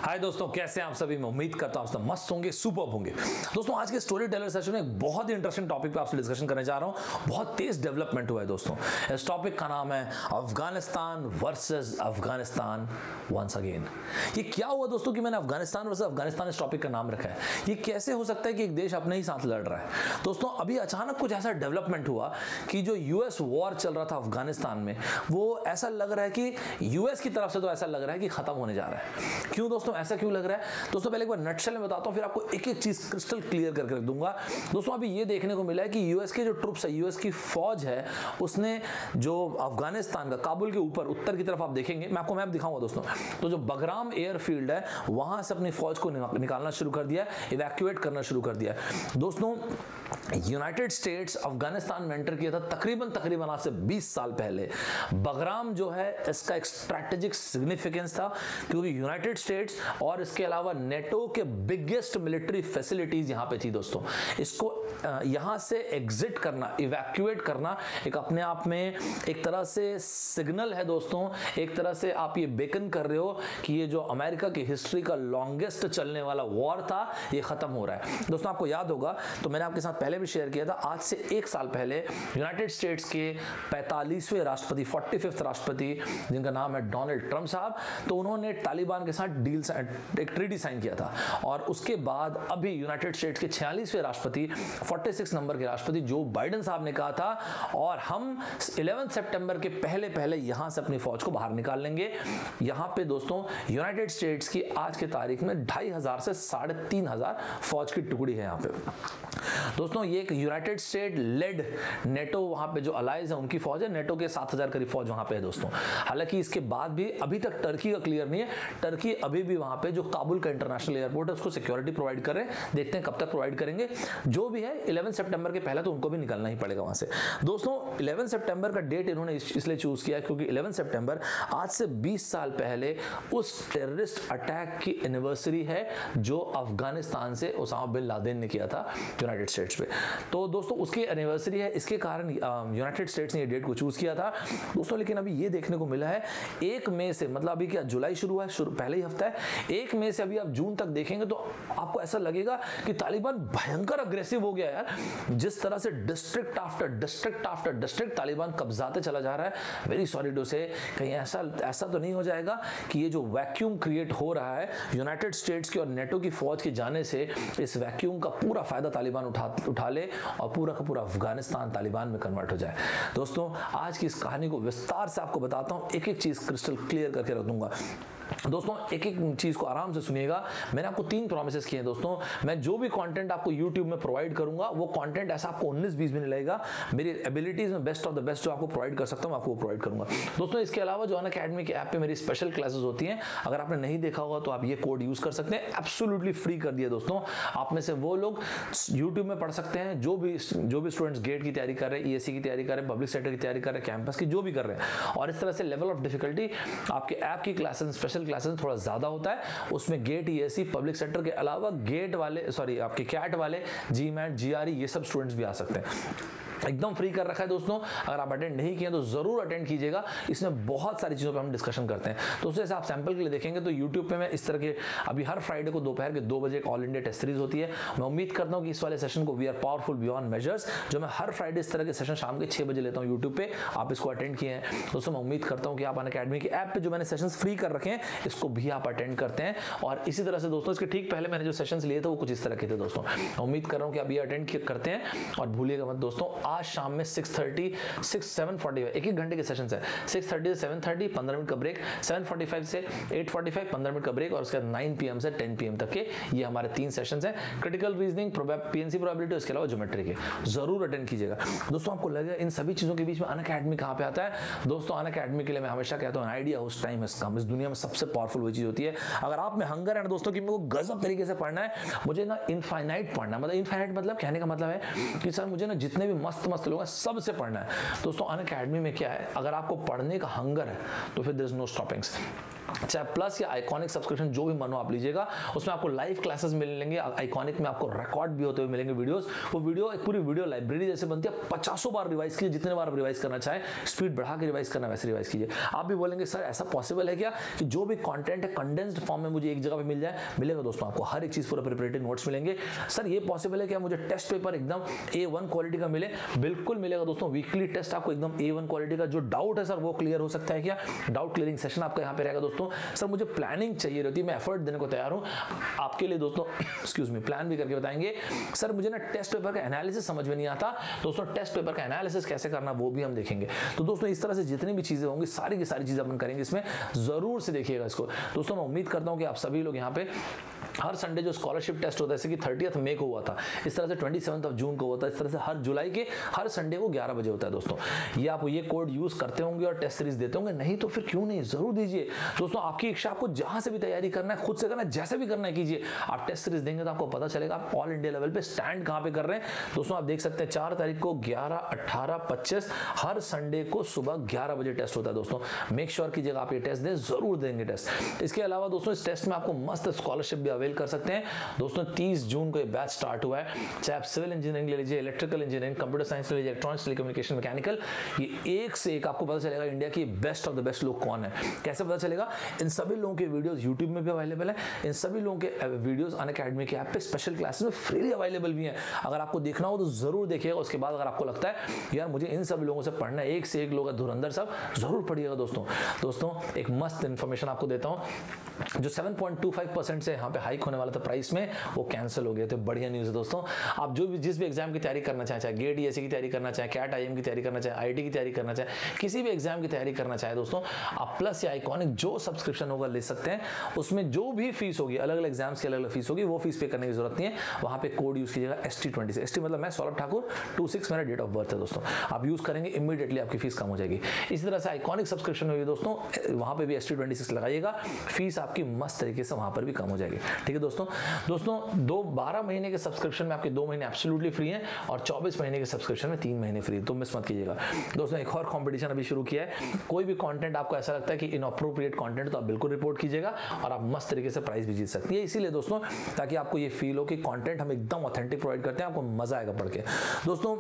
हाय दोस्तों, कैसे हैं आप सभी। मैं उम्मीद करता हूं आप सब मस्त होंगे, सुपर होंगे। दोस्तों आज के स्टोरी टेलर सेशन में एक बहुत ही इंटरेस्टिंग टॉपिक पे आपसे डिस्कशन करने जा रहा हूं। बहुत तेज डेवलपमेंट हुआ है दोस्तों। इस टॉपिक का नाम है Afghanistan versus Afghanistan once again. ये क्या हुआ दोस्तों कि मैंने अफगानिस्तान वर्सेस अफगानिस्तान इस टॉपिक का नाम रखा है। ये कैसे हो सकता है कि एक देश अपने ही साथ लड़ रहा है। दोस्तों अभी अचानक कुछ ऐसा डेवलपमेंट हुआ कि जो यूएस वॉर चल रहा था अफगानिस्तान में, वो ऐसा लग रहा है कि यूएस की तरफ से तो ऐसा लग रहा है कि खत्म होने जा रहा है। क्यों दोस्तों, ऐसा क्यों लग रहा है? दोस्तों पहले एक बार नटशेल में बताता हूं, फिर आपको एक एक चीज क्रिस्टल क्लियर करके रख दूंगा। दोस्तों अभी ये देखने को मिला है कि यूएस के जो ट्रुप्स है, यूएस की फौज है, उसने जो अफगानिस्तान का काबुल के ऊपर उत्तर की तरफ आप देखेंगे, मैं आपको मैप दिखाऊंगा दोस्तों, तो जो बगराम एयरफील्ड है वहां से अपनी फौज को निकालना शुरू कर दिया, इवैक्यूएट करना शुरू कर दिया। दोस्तों यूनाइटेड स्टेट्स अफगानिस्तान में एंटर किया था तकरीबन आज से 20 साल पहले। बगराम जो है इसका एक स्ट्रैटेजिक सिग्निफिकेंस था, क्योंकि यूनाइटेड स्टेट्स और इसके अलावा नेटो के बिगेस्ट मिलिट्री फैसिलिटीज यहां पे थी दोस्तों। इसको यहां से एग्जिट करना, इवैक्यूएट करना एक अपने आप में एक तरह से सिग्नल है दोस्तों। एक तरह से आप ये बेकन कर रहे हो कि ये जो अमेरिका की हिस्ट्री का लॉन्गेस्ट चलने वाला वॉर था, ये खत्म हो रहा है। दोस्तों आपको याद होगा, तो मैंने आपके साथ पहले भी शेयर किया था, आज से 1 साल पहले यूनाइटेड स्टेट्स के 45वें राष्ट्रपति, 45th राष्ट्रपति, जिनका नाम है डोनाल्ड ट्रंप साहब, तो उन्होंने तालिबान के साथ एक ट्रीटी साइन किया था। और उसके बाद अभी यूनाइटेड स्टेट्स के 46वें राष्ट्रपति, 46 नंबर के राष्ट्रपति जो बाइडेन साहब ने कहा था, और हम 11 सितंबर के पहले यहां से अपनी फौज को बाहर निकाल लेंगे। यहां पे दोस्तों यूनाइटेड स्टेट्स की आज के तारीख में 2500 से 3500 फौज की टुकड़ी है यहां पे। दोस्तों ये एक यूनाइटेड स्टेट लेड नेटो, वहां पे जो अलाइज है उनकी फौज है, नेटो के 7000 करीब फौज वहां पे है दोस्तों। हालांकि इसके बाद भी अभी तक टर्की का क्लियर नहीं है। टर्की अभी भी वहां पे जो काबुल का इंटरनेशनल एयरपोर्ट है उसको सिक्योरिटी प्रोवाइड कर रहे हैं, देखते हैं कब तक प्रोवाइड करेंगे। जो भी है 11 सितंबर के पहले तो उनको भी निकलना ही पड़ेगा वहां से। दोस्तों 11 सितंबर का डेट इन्होंने इसलिए चूज किया क्योंकि 11 सितंबर आज से 20 साल पहले उस टेररिस्ट अटैक की एनिवर्सरी है जो अफगानिस्तान से ओसामा बिन लादेन ने किया था यूनाइटेड स्टेट्स पे। तो दोस्तों उसकी एनिवर्सरी है, इसके कारण यूनाइटेड स्टेट्स ने ये डेट को चूज किया था दोस्तों। लेकिन अभी ये देखने को मिला है 1 मई से, मतलब अभी क्या जुलाई शुरू है, पहले ही हफ्ता है, 1 मई से अभी आप जून तक देखेंगे तो आपको ऐसा लगेगा कि तालिबान भयंकर अग्रेसिव हो गया यार। जिस तरह से district after district after district Taliban कब्जाते चला जा रहा है, वेरी सॉरी टू से, कहीं ऐसा तो नहीं हो जाएगा कि ये जो वैक्यूम क्रिएट हो रहा है यूनाइटेड स्टेट्स की और नेटो की फौज के जाने से, इस वैक्यूम का पूरा फायदा तालिबान उठा ले और पूरा का पूरा अफगानिस्तान तालिबान में कन्वर्ट हो जाए। दोस्तों आज की इस कहानी को विस्तार से आपको बताता हूं, एक एक चीज क्रिस्टल क्लियर करके रख दूंगा। दोस्तों एक एक चीज को आराम से सुनिएगा। मैंने आपको 3 प्रॉमिसेस किए हैं दोस्तों। मैं जो भी कंटेंट आपको YouTube में प्रोवाइड करूंगा, वो कंटेंट ऐसा आपको 19-20 भी नहीं लगेगा। मेरी एबिलिटीज में बेस्ट ऑफ द बेस्ट जो आपको प्रोवाइड कर सकता हूं, मैं आपको प्रोवाइड करूंगा दोस्तों। इसके अलावा जो अनअकैडमी के ऐप पे मेरी स्पेशल क्लासेस होती हैं, अगर आपने नहीं देखा होगा तो आप ये कोड यूज कर सकते हैं, एब्सोल्युटली फ्री कर दिया दोस्तों। आप में से वो लोग YouTube में पढ़ सकते हैं जो भी स्टूडेंट्स गेट की तैयारी कर रहे हैं, ESC की तैयारी कर रहे हैं, पब्लिक सेक्टर की तैयारी कर रहे हैं, कैंपस की जो भी कर रहे हैं। और इस तरह से लेवल ऑफ डिफिकल्टी आपके ऐप की क्लासेस, स्पेशल क्लासेस थोड़ा ज्यादा होता है। उसमें गेट, ESC, पब्लिक सेक्टर के अलावा गेट वाले, आपके कैट वाले, GMAT, GRE ये सब स्टूडेंट्स भी आ सकते हैं। एकदम फ्री कर रखा है दोस्तों। अगर आप अटेंड नहीं किए तो जरूर अटेंड कीजिएगा। इसमें बहुत सारी चीजों पे हम डिस्कशन करते हैं। तो जैसे आप सैंपल के लिए देखेंगे तो यूट्यूब पे मैं इस तरह के अभी हर फ्राइडे को दोपहर के 2 बजे एक ऑल इंडिया टेस्ट सीरीज होती है। मैं उम्मीद करता हूं कि इस वाले सेशन को we are powerful beyond measures, जो मैं हर फ्राइडे इस तरह के सेशन शाम के 6 बजे लेता हूं यूट्यूब पे, आप इसको अटेंड किए हैं दोस्तों। मैं उम्मीद करता हूं कि आप अनअकैडमी के ऐप पे जो मैंने सेशंस फ्री कर रखे हैं, इसको भी आप अटेंड करते हैं। और इसी तरह से दोस्तों इसके ठीक पहले मैंने जो सेशंस लिए थे वो कुछ इस तरह के थे दोस्तों। मैं उम्मीद कर रहा हूं कि आप ये अटेंड करते हैं। और भूलिएगा मत दोस्तों, आज शाम में 7:45 एक घंटे के सेशन है। 6:30 से 7:30 15 मिनट का ब्रेक, 7:45 से 8:45 15 मिनट का ब्रेक, और उसके बाद 9 PM से 10 PM तक के ये हमारे 3 सेशंस हैं। क्रिटिकल रीजनिंग, PNC प्रोबेबिलिटी, उसके अलावा ज्योमेट्री के जरूर अटेंड कीजिएगा दोस्तों। आपको लगेगा इन सभी चीजों के बीच में अनअकैडमी कहां पे आता है दोस्तों? अनअकैडमी के लिए मैं हमेशा कहता हूं, आइडिया उस टाइम इस काम, इस दुनिया में सबसे पावरफुल वो चीज होती है। अगर आप में हंगर है ना दोस्तों कि मेरे को गजब तरीके से पढ़ना है, मुझे ना इनफाइनाइट पढ़ना है, मतलब इनफाइनाइट मतलब कहने का मतलब है कि सर मुझे ना जितने भी मस्त लोग हैं सबसे पढ़ना है दोस्तों। अनअकैडमी में क्या है, अगर आपको पढ़ने का हंगर है तो फिर देयर इज नो स्टॉपिंग्स। चाहे प्लस या आइकॉनिक सब्सक्रिप्शन जो भी मानो आप लीजिएगा, उसमें आपको लाइव क्लासेस मिलेंगे। आइकॉनिक में आपको रिकॉर्ड भी होते हुए मिलेंगे वीडियोस। वो वीडियो एक पूरी वीडियो लाइब्रेरी जैसे बनती है, 50 बार रिवाइज कीजिए, जितने बार आप रिवाइज करना चाहें, स्पीड बढ़ा के रिवाइज करना वैसे रिवाइज कीजिए। आप भी बोलेंगे सर ऐसा पॉसिबल है क्या कि जो भी कंटेंट है कंडेंस्ड फॉर्म में मुझे एक जगह पे मिल जाए? मिलेगा दोस्तों, आपको हर एक चीज पूरा प्रिपरेटरी नोट्स मिलेंगे। सर ये पॉसिबल है क्या मुझे टेस्ट पेपर एकदम A1 क्वालिटी का मिले? बिल्कुल मिलेगा दोस्तों। वीकली टेस्ट आपको एकदम A1 क्वालिटी का, जो डाउट है सर वो क्लियर हो सकता है क्या? डाउट क्लियरिंग सेशन आपका यहाँ पे रहेगा दोस्तों। सर मुझे प्लानिंग चाहिए रहती है, मैं एफर्ट देने को तैयार हूँ आपके लिए दोस्तों, एक्सक्यूज मी, प्लान भी करके बताएंगे। सर मुझे ना टेस्ट पेपर का एनालिसिस समझ में नहीं आता दोस्तों, टेस्ट पेपर का एनालिसिस कैसे करना वो भी हम देखेंगे। तो दोस्तों इस तरह से जितनी भी चीजें होंगी सारी की सारी चीजें अपन करेंगे इसमें, जरूर से देखिएगा इसको दोस्तों। मैं उम्मीद करता हूँ कि आप सभी लोग यहाँ पे हर संडे जो स्कॉलरशिप टेस्ट होता है, जैसे कि 30 मई को हुआ था, इस तरह से 27 जून को होता है, इस तरह से हर जुलाई के हर संडे को 11 बजे होता है दोस्तों। ये आप ये कोड यूज करते होंगे और टेस्ट सीरीज देते होंगे, नहीं तो फिर क्यों नहीं, जरूर दीजिए दोस्तों। आपकी इच्छा, आपको जहां से भी तैयारी करना है खुद से करना है, जैसे भी करना है कीजिए। आप टेस्ट सीरीज देंगे तो आपको पता चलेगा आप ऑल इंडिया लेवल पे स्टैंड कहां पे कर रहे हैं दोस्तों। आप देख सकते हैं 4 तारीख को 11, 18, 25 हर संडे को सुबह 11 बजे टेस्ट होता है दोस्तों। मेक श्योर कीजिएगा आप ये टेस्ट दें, जरूर देंगे टेस्ट। इसके अलावा दोस्तों इस टेस्ट में आपको मस्त स्कॉलरशिप भी अवेल कर सकते हैं दोस्तों। 30 जून को ये बैच स्टार्ट हुआ है, चाहे आप सिविल इंजीनियरिंग ले लीजिए, इलेक्ट्रिकल इंजीनियरिंग, कंप्यूटर साइंस ले लीजिए, इलेक्ट्रॉनिक्स, टेलीकम्युनिकेशन, मैकेनिकल, ये एक से एक आपको पता चलेगा इंडिया की बेस्ट ऑफ द बेस्ट लोग कौन है। कैसे पता चलेगा? इन सभी लोगों के वीडियोस यूट्यूब में भी अवेलेबल है, इन सभी लोगों के वीडियोस अनअकैडमी के ऐप पे स्पेशल क्लासेस में फ्रीली अवेलेबल भी हैं। अगर आपको देखना हो तो जरूर देखिएगा। उसके बाद अगर आपको लगता है यार मुझे इन सभी लोगों से पढ़ना है, एक से एक लोग है धुरंधर सब, जरूर पढ़िएगा दोस्तों। एक मस्त इन्फॉर्मेशन आपको देता हूँ, जो 7.25% से यहाँ पे हाइक होने वाला था प्राइस में, वो कैंसिल हो गया। तो बढ़िया न्यूज़ है दोस्तों। आप जो भी जिस भी एग्जाम की तैयारी करना चाहें, चाहे गेट डीएससी की तैयारी करना चाहें, कैट आईएम की तैयारी करना चाहें, आईटी की तैयारी करना चाहें, किसी भी एग्जाम की तैयारी करना चाहें दोस्तों, आप प्लस या आइकॉनिक जो सब्सक्रिप्शन होगा ले सकते हैं। उसमें जो भी फीस होगी, अलग अलग एग्जाम्स की अलग अलग फीस होगी, वो फीस पे करने की जरूरत नहीं है। वहाँ पे कोड यूज कीजिएगा ST20 से। ST मतलब मैं सौरभ ठाकुर, 26 मेरा डेट ऑफ बर्थ है दोस्तों। आप यूज करेंगे इमीडिएटली आपकी फीस कम हो जाएगी। इसी तरह से आइकॉनिक सब्सक्रिप्शन में भी दोस्तों वहाँ पे भी ST26 लगाइएगा, फीस आपकी मस्त तरीके से वहाँ पर भी कम हो जाएगी। ठीक है दोस्तों। 12 महीने के सब्सक्रिप्शन में आपके 2 महीने एब्सोल्युटली फ्री हैं और 24 महीने के सब्सक्रिप्शन में 3 महीने फ्री, तो मिस मत कीजिएगा दोस्तों। एक और कंपटीशन अभी शुरू किया है, कोई भी कंटेंट आपको ऐसा लगता है कि इनअप्रोप्रिएट कंटेंट, तो आप बिल्कुल रिपोर्ट कीजिएगा और आप मस्त तरीके से प्राइस भी जीत सकती है। इसीलिए दोस्तों, ताकि आपको ये फील हो कि कंटेंट हम एकदम ऑथेंटिक प्रोवाइड करते हैं, आपको मजा आएगा पढ़ के दोस्तों।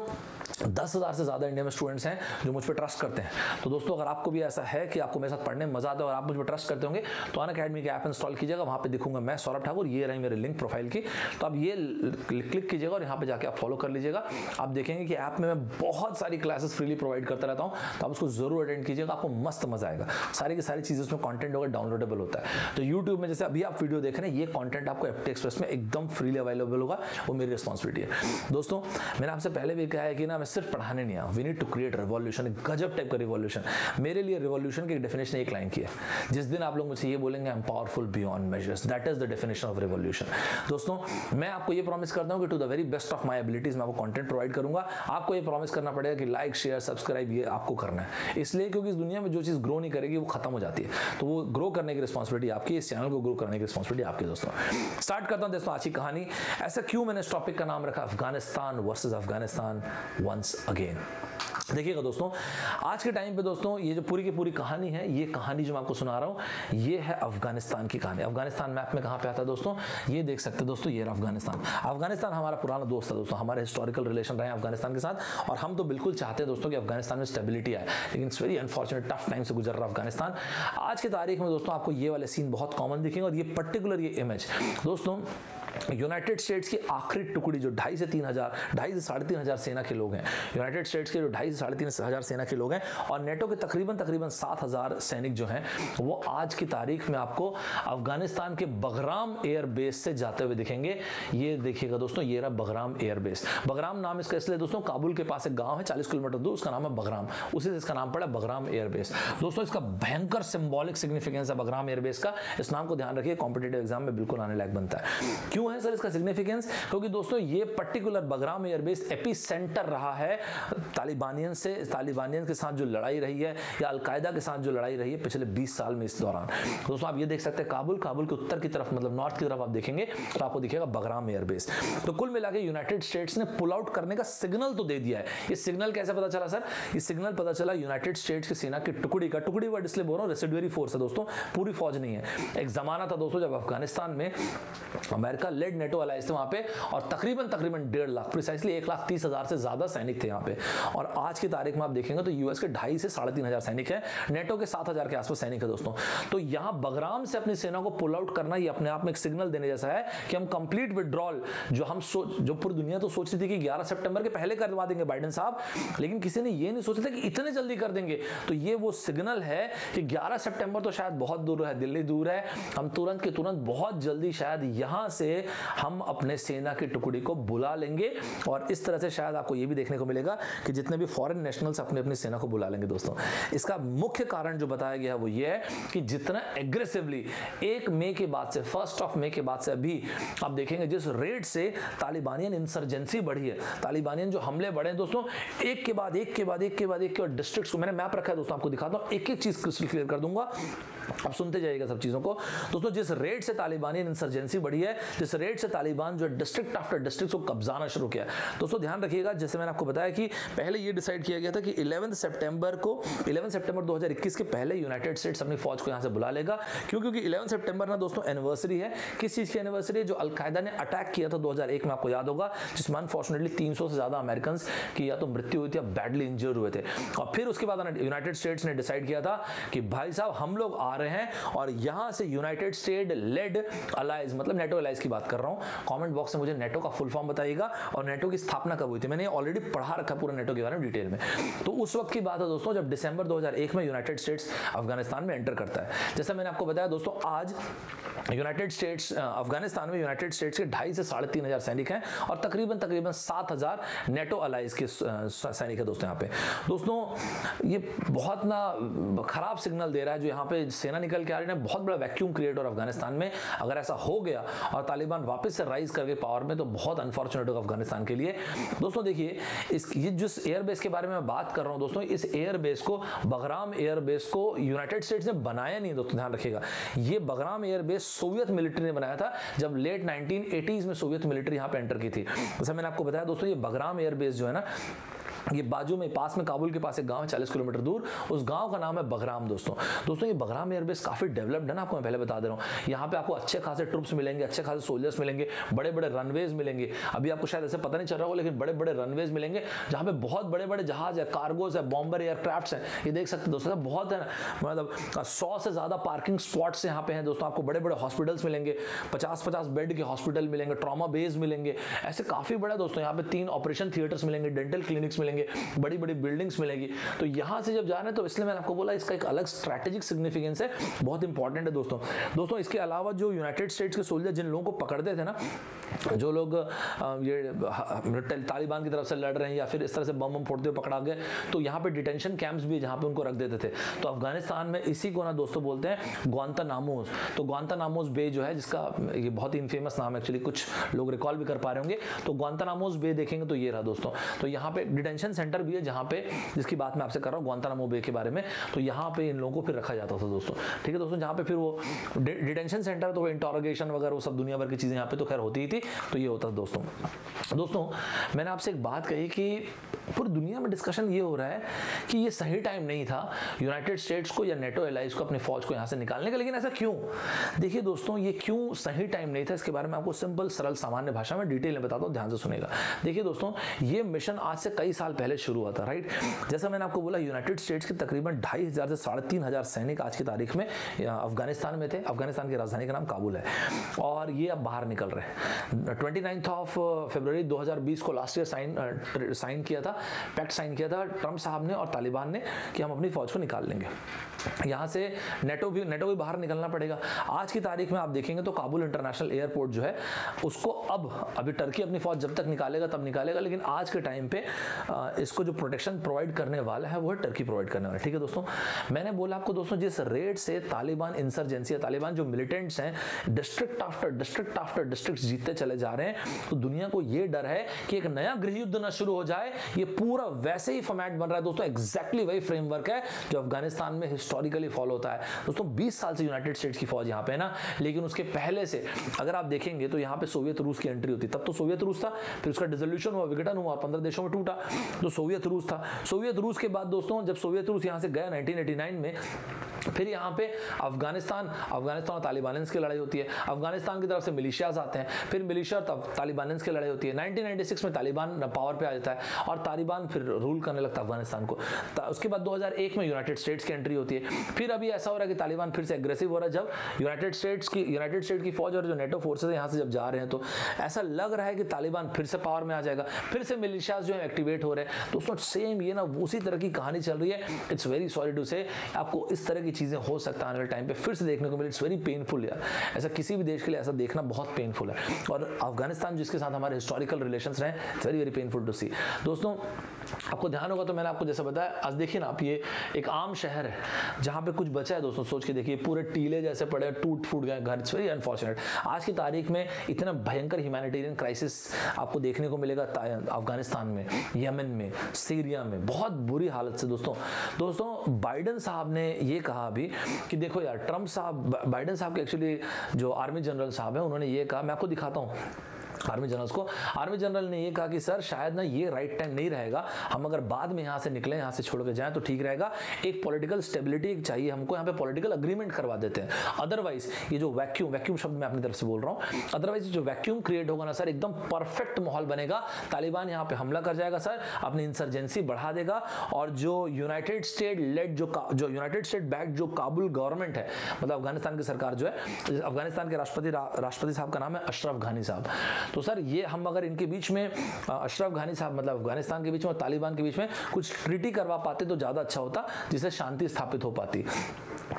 10,000 से ज्यादा इंडिया में स्टूडेंट्स हैं जो मुझ पर ट्रस्ट करते हैं। तो दोस्तों अगर आपको भी ऐसा है कि आपको मेरे साथ पढ़ने में मजा आता है और आप मुझ पर ट्रस्ट करते होंगे, तो अनअकैडमी के ऐप इंस्टॉल कीजिएगा। वहां पे दिखूंगा मैं सौरभ ठाकुर, ये रही मेरे लिंक प्रोफाइल की, तो आप ये क्लिक कीजिएगा और यहाँ पे जाके आप फॉलो कर लीजिएगा। आप देखेंगे कि ऐप में मैं बहुत सारी क्लासेस फ्रीली प्रोवाइड करता रहता हूँ, तो आप उसको जरूर अटेंड कीजिएगा, आपको मस्त मजा आएगा। सारी की सारी चीजें उसमें कंटेंट होगा, डाउनलोडेबल होता है। तो यूट्यूब में जैसे अभी आप वीडियो देख रहे हैं, ये कंटेंट आपको FT एक्सप्रेस में एकदम फ्रीली अवेलेबल होगा, वो मेरी रिस्पॉन्सिबिलिटी है दोस्तों। मैंने आपसे पहले भी कहा है कि ना मैं सिर्फ पढ़ाने नहीं आया, we need to create revolution, गजब टाइप का रिवॉल्यूशन। मेरे लिए रिवॉल्यूशन की डेफिनेशन एक लाइन की है, जिस दिन आप लोग मुझे ये बोलेंगे I am powerful beyond measures, that is the definition of revolution. दोस्तों मैं आपको ये प्रॉमिस करता हूँ कि to the very best of my abilities मैं आपको कंटेंट प्रोवाइड करूंगा। आपको ये प्रॉमिस करना पड़ेगा कि लाइक, शेयर, सब्सक्राइब ये आपको करना है, इसलिए क्योंकि इस दुनिया में जो चीज ग्रो नहीं करेगी वो खत्म हो जाती है। तो वो ग्रो करने की रिस्पॉन्सिबिलिटी आपकी, इस चैनल को ग्रो करने की रिस्पॉन्सिबिलिटी आपकी दोस्तों। स्टार्ट करता हूं दोस्तों आज की कहानी। ऐसा क्यों मैंने इस टॉपिक का नाम रखा Afghanistan versus Afghanistan once again. देखिएगा दोस्तों, आज के टाइम पे दोस्तों ये जो पूरी की पूरी कहानी है, ये कहानी जो मैं आपको सुना रहा हूँ, ये है अफगानिस्तान की कहानी। अफगानिस्तान मैप में कहाँ पे आता है दोस्तों, ये देख सकते हैं दोस्तों, ये अफगानिस्तान। अफगानिस्तान हमारा पुराना दोस्त है दोस्तों, हमारे हिस्टोरिकल रिलेशन रहे हैं अफगानिस्तान के साथ, और हम तो बिल्कुल चाहते हैं दोस्तों कि अफगानिस्तान में स्टेबिलिटी आए, लेकिन it's very unfortunate, tough time से गुजर रहा है अफगानिस्तान। आज की तारीख में दोस्तों आपको ये वाले सीन बहुत कॉमन दिखेंगे, और ये पर्टिकुलर ये इमेज दोस्तों यूनाइटेड स्टेट्स की आखिरी टुकड़ी जो 2,500 से 3,000 सेना के लोग हैं, यूनाइटेड स्टेट्स के जो 2,500 से 3,500 सेना के लोग हैं, और नेटो के तकरीबन 7,000 सैनिक जो हैं, वो आज की तारीख में आपको अफगानिस्तान के बगराम एयर बेस से जाते हुए दिखेंगे। ये देखिएगा दोस्तों, ये रहा बगराम एयर बेस। बगराम नाम इसका इसलिए दोस्तों, काबुल के पास एक गांव है 40 किलोमीटर दूर, उसका नाम है बगराम, उसी से इसका नाम पड़ा बगराम एयर बेस। दोस्तों इसका भयंकर सिंबॉलिक सिग्निफिकेंस है बगराम एयर बेस का, इस नाम को ध्यान रखिए, कॉम्पिटिटिव एग्जाम में बिल्कुल आने लायक बनता है। क्यों है सर इसका सिग्निफिकेंस? क्योंकि दोस्तों ये particular Bagram airbase AP centre रहा है तालिबानियन के साथ जो लड़ाई रही है या अलकायदा के साथ जो लड़ाई रही है पिछले 20 साल में। इस दौरान दोस्तों आप ये देख सकते हैं काबुल के उत्तर की तरफ, मतलब नॉर्थ की तरफ आप देखेंगे तो आपको दिखेगा बगराम एयरबेस। तो कुल मिला के यूनाइटेड स्टेट्स ने पुल आउट करने का सिग्नल तो दे दिया है। ये सिग्नल कैसे पता चला सर? ये सिग्नल पता चला यूनाइटेड स्टेट्स की सेना की टुकड़ी वर्ड इसलिए बोल रहा हूं, रेसिडुअरी फोर्स है दोस्तों, पूरी फौज नहीं है। एक जमाना था दोस्तों जब अफगानिस्तान में अमेरिका लेड नेटो अलायंस थे वहां पे, और तकरीबन 1.5 लाख, प्रिसाइसली 1,30,000 से ज्यादा सैनिक थे यहाँ पे। और आज की तारीख में आप देखेंगे तो यूएस के 2.5 से 3,500 सैनिक है, नेटो के 7,000 के आसपास सैनिक है दोस्तों। तो यहाँ बगराम से अपनी सेना को पुल आउट करना ये अपने आप में एक सिग्नल देने जैसा है कि हम कंप्लीट विड्रॉल, जो पूरी दुनिया तो सोचती थी कि 11 सितंबर के पहले करवा देंगे बाइडेन साहब, लेकिन किसी ने ये नहीं सोचा था कि इतने जल्दी कर देंगे। तो ये वो सिग्नल है कि 11 सितंबर तो शायद बहुत दूर है, दिल्ली दूर है, हम तुरंत के तुरंत बहुत जल्दी शायद यहां से हम अपने सेना की टुकड़ी को बुला लेंगे। और इस तरह से शायद आपको ये भी देखने को मिलेगा कि जितने भी फॉरेन नेशनल्स अपनी सेना को बुला लेंगे दोस्तों। इसका मुख्य कारण जो बताया गया है वो ये है कि जितना एग्रेसिवली 1 मई के बाद से, 1 मई के बाद से अभी आप देखेंगे जिस रेट से तालिबानियन इंसर्जेंसी बढ़ी है, तालिबानियन जो हमले बढ़े हैं दोस्तों, एक के बाद एक डिस्ट्रिक्ट्स को मैंने मैप रखा है दोस्तों, आपको दिखाता हूं, एक चीज क्लियर कर दूंगा, आप सुनते जाइएगा सब चीजों को दोस्तों। जिस रेट से तालिबानियन इंसर्जेंसी बढ़ी है, जिस रेट से तालिबान जो डिस्ट्रिक्ट आफ्टर डिस्ट्रिक्ट को कब्जाना शुरू किया दोस्तों, ध्यान रखिएगा, जैसे मैंने आपको बताया कि पहले ये डिसाइड किया गया था कि 11 सितंबर 2021 के पहले यूनाइटेड स्टेट्स अपनी फौज को यहां से बुला लेगा। क्योंकि 11 सितंबर ना दोस्तों एनिवर्सरी है, किस चीज की एनिवर्सरी है? जो अलकायदा ने अटैक किया था 2001 में, आपको याद होगा, जिसमें अनफॉर्चुनेटली 300 से ज्यादा अमेरिकन की या तो मृत्यु हुई थी या बैडली इंजर्ड हुए थे। और फिर उसके बाद यूनाइटेड स्टेट्स ने डिसाइड किया था कि भाई साहब हम लोग आ रहे हैं, और यहां से यूनाइटेड स्टेट लेड अलायंस, मतलब नेटो अलायंस की बात कर रहा हूं। कमेंट बॉक्स में मुझे नेटो का फुल फॉर्म बताइएगा और नेटो की स्थापना कब हुई थी, मैंने ऑलरेडी पढ़ा रखा पूरा नेटो के बारे में डिटेल में। तो उस वक्त की बात है दोस्तों जब दिसंबर 2001 में यूनाइटेड स्टेट्स अफगानिस्तान में एंटर करता है। जैसा मैंने आपको बताया दोस्तों, आज यूनाइटेड स्टेट्स अफगानिस्तान में यूनाइटेड स्टेट्स के 2.5 से 3,500 सैनिक हैं और तकरीबन 7,000 नेटो अलायंस के सैनिक है दोस्तों। यहाँ पे दोस्तों ये बहुत ना खराब सिग्नल दे रहा है जो यहाँ पे सेना निकल के आ रही है, बहुत बड़ा वैक्यूम क्रिएट हो रहा है अफगानिस्तान में। अगर ऐसा हो गया और तालिबान वापस से राइज करके पावर में, तो बहुत अनफॉर्चुनेट होगा अफगानिस्तान के लिए दोस्तों। देखिए ये जिस एयरबेस के बारे में मैं बात कर रहा हूँ दोस्तों, इस एयरबेस को, बगराम एयरबेस को यूनाइटेड स्टेट्स ने बनाया नहीं दोस्तों, ध्यान रखिएगा। ये बगराम एयरबेस सोवियत मिलिट्री ने बनाया था जब लेट 1980s में सोवियत मिलिट्री यहाँ पे एंटर की थी। जैसा मैंने आपको बताया दोस्तों, ये बगराम एयरबेस जो है ना, ये बाजू में पास में काबुल के पास एक गांव है 40 किलोमीटर दूर, उस गांव का नाम है बगराम दोस्तों। ये बगराम एयरबेस काफी डेवलप्ड है ना, आपको मैं पहले बता दे रहा हूँ। यहाँ पे आपको अच्छे खासे ट्रुप्स मिलेंगे, अच्छे खासे सोल्जर्स मिलेंगे, बड़े बड़े रनवेज मिलेंगे। अभी आपको शायद ऐसे पता नहीं चल रहा हो, लेकिन बड़े बड़े रनवेज मिलेंगे जहाँ पे बहुत बड़े बड़े जहाज है, कार्गोज है, बॉम्बर एयरक्राफ्ट है। ये देख सकते दोस्तों, बहुत है ना, मतलब 100 से ज्यादा पार्किंग स्पॉट्स यहाँ पे हैं दोस्तों। आपको बड़े बड़े हॉस्पिटल्स मिलेंगे, 50-50 बेड के हॉस्पिटल मिलेंगे, ट्रॉमा बेस मिलेंगे, ऐसे काफी बड़ा दोस्तों। यहाँ पे 3 ऑपरेशन थिएटर्स मिलेंगे, डेंटल क्लिनिक्स मिलेंगे, बड़ी बड़ी बिल्डिंग्स मिलेगी। तो यहां से जब जा रहे हैं तो इसलिए मैंने आपको बोला इसका एक अलग स्ट्रैटेजिक सिग्निफिकेंस है, बहुत इंपॉर्टेंट है दोस्तों। इसके अलावा जो यूनाइटेड स्टेट्स के सोल्जर जिन लोगों को पकड़ते थे ना, जो लोग ये तालिबान की तरफ से लड़ रहे हैं या फिर इस तरह से बम फोड़ते हुए पकड़ा गए, तो यहाँ पे डिटेंशन कैंप्स भी जहाँ पे उनको रख देते थे। तो अफगानिस्तान में इसी को ना दोस्तों बोलते हैं ग्वांतानामोस। तो ग्वांतानामोस बे जो है, जिसका ये बहुत ही इनफेमस नाम है, एक्चुअली कुछ लोग रिकॉल भी कर पा रहे होंगे। तो ग्वांतानामोस बे देखेंगे तो ये रहा दोस्तों। तो यहाँ पे डिटेंशन सेंटर भी है जहाँ पे, जिसकी बात मैं आपसे कर रहा हूँ ग्वांतानामो बे के बारे में। तो यहाँ पे इन लोगों को फिर रखा जाता था दोस्तों, ठीक है दोस्तों। जहाँ पे फिर वो डिटेंशन सेंटर, तो इंटरोगेशन वगैरह वो सब दुनिया भर की चीजें यहाँ पे तो खैर होती ही थी। तो ये होता दोस्तों मैंने आपसे एक बात कही कि पूरी दुनिया में डिस्कशन ये हो रहा है कि ये सही टाइम नहीं था यूनाइटेड स्टेट्स को या नेटो एलाइज को अपनी फौज को यहाँ से निकालने का। लेकिन ऐसा क्यों? देखिए दोस्तों, ये क्यों सही टाइम नहीं था, इसके बारे में आपको सिंपल सरल सामान्य भाषा में डिटेल में बताता हूँ, ध्यान से सुनेगा। देखिए दोस्तों, ये मिशन आज से कई साल पहले शुरू हुआ था, राइट। जैसा मैंने आपको बोला, यूनाइटेड स्टेट्स के तकरीबन 2,500 से 3,500 सैनिक आज की तारीख में अफगानिस्तान में थे। अफगानिस्तान की राजधानी का नाम काबुल है और ये अब बाहर निकल रहे हैं। 29 फरवरी 2020 को लास्ट ईयर साइन किया था, पैक्ट साइन किया था ट्रंप साहब ने और तालिबान ने कि हम अपनी फौज को निकाल लेंगे यहाँ से। नेटो भी बाहर निकलना पड़ेगा। आज की तारीख में आप देखेंगे तो काबुल इंटरनेशनल एयरपोर्ट जो है उसको अभी टर्की अपनी फौज जब तक निकालेगा तब निकालेगा, लेकिन आज के टाइम पे इसको जो प्रोटेक्शन प्रोवाइड करने वाला है वो है टर्की प्रोवाइड करने वाला है। ठीक है दोस्तों, मैंने बोला आपको दोस्तों जिस रेट से तालिबान इंसर्जेंसी, तालिबान जो मिलिटेंट्स हैं डिस्ट्रिक्ट आफ्टर डिस्ट्रिक्ट जीतते चले जा रहे हैं, तो दुनिया को ये डर है कि एक नया गृह युद्ध ना शुरू हो जाए। ये पूरा वैसे ही फॉर्मेट बन रहा है दोस्तों, एग्जैक्टली वही फ्रेमवर्क है जो अफगानिस्तान में हिस्टोरिकली फॉलो होता है दोस्तों। 20 साल से यूनाइटेड स्टेट्स की फौज यहाँ पे है ना, लेकिन उसके पहले से अगर आप देखेंगे तो यहाँ पे सोवियत रूस की एंट्री होती, तब तो सोवियत रूस था, फिर उसका डिसोल्यूशन हुआ, विघटन हुआ, 15 देशों में टूटा, तो सोवियत रूस था। सोवियत रूस के बाद दोस्तों जब सोवियत रूस यहाँ से गया 1989 में, फिर यहाँ पे अफगानिस्तान और तालिबानियंस की लड़ाई होती है, अफगानिस्तान की तरफ से मिलिशियाज आते हैं, फिर मिलिशिया और तालिबानियंस की लड़ाई होती है। 1996 में तालिबान पावर पे आ जाता है और तालिबान फिर रूल करने लगता है अफगानिस्तान को। उसके बाद 2001 में यूनाइटेड स्टेट्स की एंट्री होती है। फिर अभी ऐसा हो रहा है कि तालिबान फिर से एग्रेसिव हो रहा है, जब यूनाइटेड स्टेट की फौज और जो नेटो फोर्सेस यहाँ से जब जा रहे हैं, तो ऐसा लग रहा है कि तालिबान फिर से पावर में आ जाएगा, फिर से मिलिशियाज जो है एक्टिवेट हो रहे हैं दोस्तों। सेम ये ना उसी तरह की कहानी चल रही है। इट्स वेरी सॉरी टू से, आपको इस तरह की चीजें हो सकता है आने वाले टाइम पे फिर से देखने को मिले। इट्स वेरी पेनफुल यार, ऐसा किसी भी देश के लिए ऐसा देखना बहुत पेनफुल है, और अफगानिस्तान जिसके साथ हमारे हिस्टोरिकल रिलेशंस रहे, it's very very painful to see. दोस्तों आपको ध्यान होगा तो मैंने आपको जैसे बताया, आज देखिए ना आप, ये एक आम शहर है जहाँ पे कुछ बचा है दोस्तों। सोच के देखिए, पूरे टीले जैसे पड़े, टूट फूट गए घर। It's very unfortunate. आज की तारीख में इतना भयंकर ह्यूमैनिटेरियन क्राइसिस आपको देखने को मिलेगा अफगानिस्तान में, यमन में, सीरिया में, बहुत बुरी हालत से दोस्तों। बाइडेन साहब ने ये कहा अभी कि देखो यार, ट्रम्प साहब, बाइडेन साहब के एक्चुअली जो आर्मी जनरल साहब है, उन्होंने ये कहा, मैं आपको दिखाता हूँ आर्मी जनरल ने ये कहा कि सर शायद ना ये राइट टाइम नहीं रहेगा, हम अगर बाद में यहाँ से निकलें, यहाँ से छोड़ के जाएं तो ठीक रहेगा। एक पॉलिटिकल स्टेबिलिटी चाहिए हमको, यहाँ पे पॉलिटिकल अग्रीमेंट करवा देते हैं। अदरवाइज ये जो वैक्यूम शब्द मैं अपनी तरफ से बोल रहा हूँ, अदरवाइज जो वैक्यूम क्रिएट होगा ना सर, एकदम परफेक्ट माहौल बनेगा। तालिबान यहाँ पे हमला कर जाएगा सर, अपनी इंसर्जेंसी बढ़ा देगा, और जो यूनाइटेड स्टेट लेड जो यूनाइटेड स्टेट बैक्ड जो काबुल गवर्नमेंट है, मतलब अफगानिस्तान की सरकार जो है, अफगानिस्तान के राष्ट्रपति साहब का नाम है अशरफ घानी साहब। तो सर ये हम अगर इनके बीच में, अशरफ घानी साहब मतलब अफगानिस्तान के बीच में और तालिबान के बीच में कुछ ट्रीटी करवा पाते तो ज़्यादा अच्छा होता, जिससे शांति स्थापित हो पाती।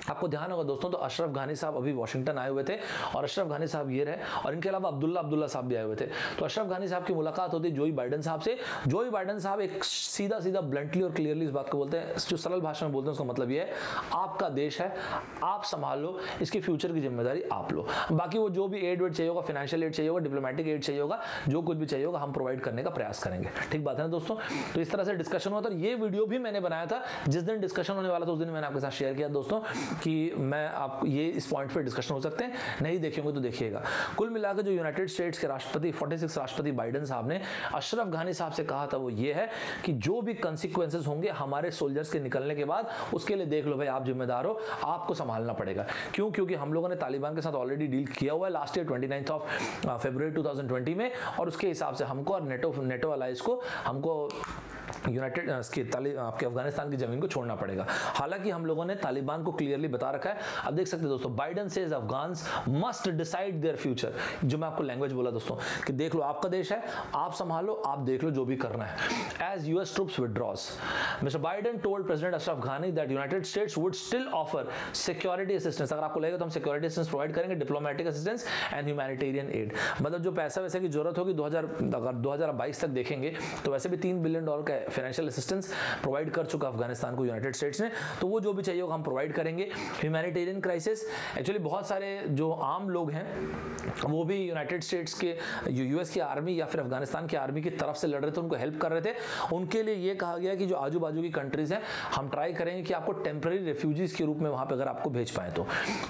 आपको ध्यान होगा दोस्तों, तो अशरफ घानी साहब अभी वॉशिंगटन आए हुए थे, और अशरफ घानी साहब ये रहे, और इनके अलावा अब्दुल्ला साहब भी आए हुए थे। तो अशरफ घानी साहब की मुलाकात होती जोई बाइडेन साहब से। जोई बाइडेन साहब एक सीधा ब्लंटली और क्लियरली इस बात को बोलते हैं, जो सरल भाषा में बोलते हैं, उसका मतलब ये है, आपका देश है, आप संभाल लो, इसके फ्यूचर की जिम्मेदारी आप लो, बाकी वो जो भी एड चाहिए होगा, फाइनेंशियल एड चाहिए होगा, डिप्लोमेटिक एड चाहिए होगा, जो कुछ भी चाहिए होगा हम प्रोवाइड करने का प्रयास करेंगे। ठीक बात है ना दोस्तों। तो इस तरह से डिस्कशन हुआ था, और ये वीडियो भी मैंने बनाया था जिस दिन डिस्कशन होने वाला था, उस दिन मैंने आपके साथ शेयर किया दोस्तों कि मैं आप ये इस पॉइंट पे डिस्कशन हो सकते हैं, नहीं देखेंगे तो देखिएगा। कुल मिलाकर जो यूनाइटेड स्टेट्स के राष्ट्रपति 46 राष्ट्रपति बाइडेन साहब ने अशरफ घानी साहब से कहा था वो ये है कि जो भी कंसिक्वेंसेस होंगे हमारे सोल्जर्स के निकलने के बाद, उसके लिए देख लो भाई, आप जिम्मेदार हो, आपको संभालना पड़ेगा। क्योंकि हम लोगों ने तालिबान के साथ ऑलरेडी डील किया हुआ है लास्ट ईयर 29 फरवरी 2020 में, और उसके हिसाब से हमको और नेटो अलायंस को हमको यूनाइटेड आपके अफगानिस्तान की जमीन को छोड़ना पड़ेगा। हालांकि हम लोगों ने तालिबान को क्लियरली बता रखा है। अब देख सकते हैं दोस्तों, Biden says Afghans must decide their future, जो मैं आपको लैंग्वेज बोला दोस्तों कि देख लो, आपका देश है, आप संभालो, आप देख लो जो भी करना है। As US troops withdraws, mister Biden told president Ashraf Ghani that United States would still offer security assistance, अगर आपको लगेगा तो हम सिक्योरिटी असिस्टेंस प्रोवाइड करेंगे, diplomatic assistance and humanitarian aid. मतलब जो पैसा वैसे की जरूरत होगी अगर 2022 तक देखेंगे तो वैसे भी $3 बिलियन का फाइनेंशियल असिस्टेंस प्रोवाइड कर चुका अफगानिस्तान को यूनाइटेड स्टेट्स ने, तो वो जो भी चाहिए होगा हम प्रोवाइड करेंगे। ह्यूमैनिटेरियन क्राइसिस, एक्चुअली बहुत सारे जो आम लोग हैं वो भी यूनाइटेड स्टेट्स के, यूएस की आर्मी या फिर अफगानिस्तान की आर्मी की तरफ से लड़ रहे थे, उनको हेल्प कर रहे थे। उनके लिए ये कहा गया कि जो आजू बाजू की कंट्रीज हैं, हम ट्राई करेंगे कि आपको टेम्पररी रेफ्यूजीज के रूप में वहां पर अगर आपको भेज पाए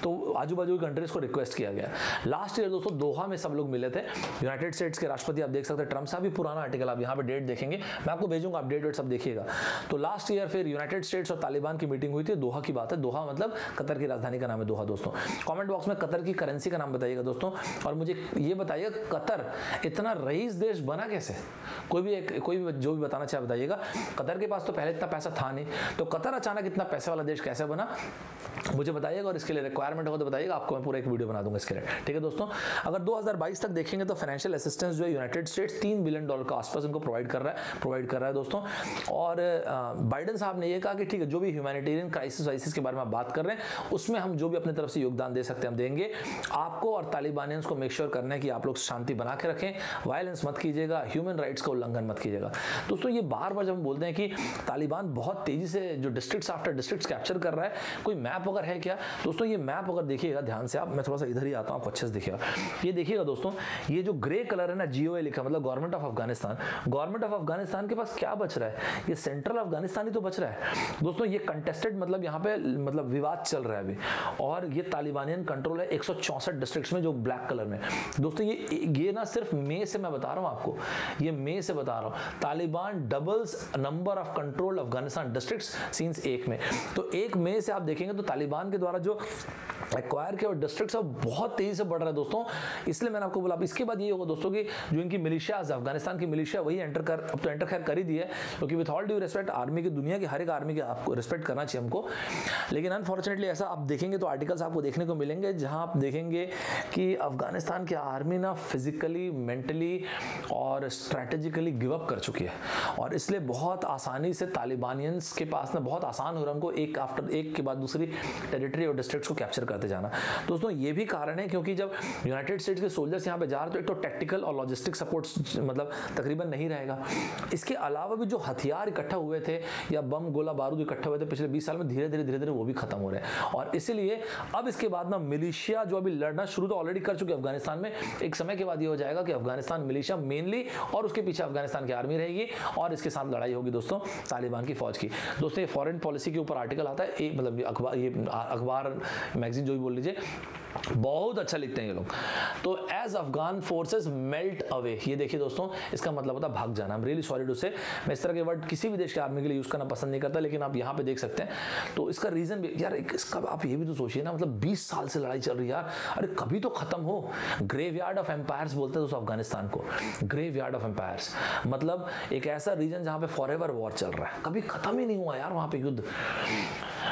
तो आजू बाजू की कंट्रीज को रिक्वेस्ट किया गया। लास्ट ईयर दोस्तों दोहा में सब लोग मिले थे, यूनाइटेड स्टेट्स के राष्ट्रपति, आप देख सकते हैं ट्रम्प साहब, भी पुराना आर्टिकल आप यहाँ पे डेट देखेंगे, मैं आपको भेजूंगा, आप डेट सब देखिएगा। तो लास्ट ईयर फिर यूनाइटेड स्टेट्स और तालिबान की मीटिंग हुई थी, दोहा की बात है। दोहा मतलब कतर की राजधानी का नाम है दोहा दोस्तों। कमेंट बॉक्स में कतर की करेंसी का नाम बताइएगा दोस्तों, और मुझे ये बताइएगा कतर इतना रईस देश बना कैसे, कोई भी जो भी बताना चाहे बताइएगा। कतर के पास तो पहले इतना पैसा था नहीं, तो कतर अचानक इतना पैसे वाला देश कैसे बना, मुझे बताइएगा, और इसके लिए रिक्वायरमेंट होगा तो बताइएगा, आपको मैं पूरा एक वीडियो बना दूंगा इसके लिए। ठीक है दोस्तों, अगर 2022 तक देखेंगे तो फाइनेंशियल असिस्टेंस जो है यूनाइटेड स्टेट्स $3 बिलियन के आसपास इनको प्रोवाइड कर रहा है दोस्तों। और बाइडेन साहब ने ये कहा कि ठीक है, जो भी ह्यूमैनिटेरियन क्राइसिस के बारे में आप बात कर रहे हैं उसमें हम जो भी अपनी तरफ से योगदान दे सकते हैं हम देंगे। आपको और तालिबानियंस को मेक श्योर करना है कि आप लोग शांति बना के रखें, वायलेंस मत कीजिएगा, ह्यूमन राइट्स का उल्लंघन मत कीजिएगा। दोस्तों ये बार बार जब हम बोलते हैं कि तालिबान बहुत तेजी से जो डिस्ट्रिक्ट्स आफ्टर डिस्ट्रिक्ट्स कैप्चर कर रहा है, कोई मैप अगर है क्या दोस्तों? ये मैप अगर देखिएगा ध्यान से आप, मैं थोड़ा सा इधर ही आता हूं, आपको अच्छे से देखिएगा। ये देखिएगा दोस्तों, ये जो ग्रे कलर है ना, GOA लिखा, मतलब government of Afghanistan. Government of Afghanistan के पास क्या बच रहा है? ये सेंट्रल अफगानिस्तान ही तो बच रहा है दोस्तों। ये कंटेस्टेड, मतलब यहाँ पे मतलब विवाद चल रहा है अभी, और ये तालिबानियन कंट्रोल है 164 डिस्ट्रिक्ट्स में, जो ब्लैक कलर में। दोस्तों ये ना सिर्फ मई से मैं बता रहा हूँ आपको, ये मई से बता रहा हूँ। Taliban doubles number of control Afghanistan districts since 1 मई। तो 1 मई से आप देखेंगे तो तालिबान के द्वारा जो एक्वायर किया और डिस्ट्रिक्ट्स बहुत तेजी से बढ़ रहा है दोस्तों। इसलिए मैंने आपको बोला। इसके बाद ये होगा दोस्तों कि जो इनकी मिलिशियाज, अफगानिस्तान की मिलिशिया, वही अब तो एंटर खैर कर ही दी है, क्योंकि with all due respect army की, दुनिया की हर एक आर्मी की आपको रिस्पेक्ट करना चाहिए हमको। लेकिन अनफॉर्चुनेटली ऐसा आप देखेंगे तो आर्टिकल्स आपको देखने को मिलेंगे जहां आप देखेंगे कि अफगानिस्तान की आर्मी ना फिजिकली, मेंटली और स्ट्रैटेजिकली गिव अप कर चुकी है, और इसलिए बहुत आसानी से तालिबानियंस के पास ना बहुत आसान हो रहा है उनको एक आफ्टर एक के बाद दूसरी टेरिटरी और डिस्ट्रिक्ट्स को कैप्चर करते जाना। दोस्तों ये भी कारण है क्योंकि जब यूनाइटेड स्टेट्स के सोल्जर्स यहाँ पे जा रहे हैं तो एक तो टैक्टिकल और लॉजिस्टिक सपोर्ट मतलब तकरीबन नहीं रहेगा। इसके अलावा भी जो हथियार इकट्ठा हुए थे या बम गोला बारूद इकट्ठा हुए थे पिछले 20 साल में, धीरे धीरे वो भी खत्म हो रहे हैं। और इसीलिए अब इसके बाद ना मिलिशिया जो अभी लड़ना शुरू तो ऑलरेडी कर चुके अफगानिस्तान में, एक समय के बाद ये हो जाएगा कि अफगानिस्तान मिलिशिया मेनली, और उसके पीछे अफगानिस्तान की आर्मी रहेगी, और इसके साथ लड़ाई होगी दोस्तों तालिबान की फौज की। दोस्तों ये फॉरेन पॉलिसी के ऊपर आर्टिकल आता है, मतलब अखबार मैगजीन जो भी बोल लीजिए, बहुत अच्छा लिखते हैं ये लोग। तो as Afghan forces melt away, ये देखिए दोस्तों, इसका मतलब होता है भाग जाना। I am really sorry to say, मैं इस तरह के वर्ड किसी भी देश के आर्मी के लिए यूज करना पसंद नहीं करता, लेकिन आप यहाँ पे देख सकते हैं। तो इसका रीजन भी यार, इसका आप ये भी तो सोचिए ना, मतलब 20 साल से लड़ाई चल रही है यार, अरे कभी तो खत्म हो। ग्रेवयार्ड ऑफ एम्पायर्स बोलते हैं दोस्तों अफगानिस्तान को, ग्रेवयार्ड ऑफ एम्पायर्स, मतलब एक ऐसा रीजन जहां पे फॉरएवर वॉर चल रहा है, कभी खत्म ही नहीं हुआ यार वहां पे युद्ध।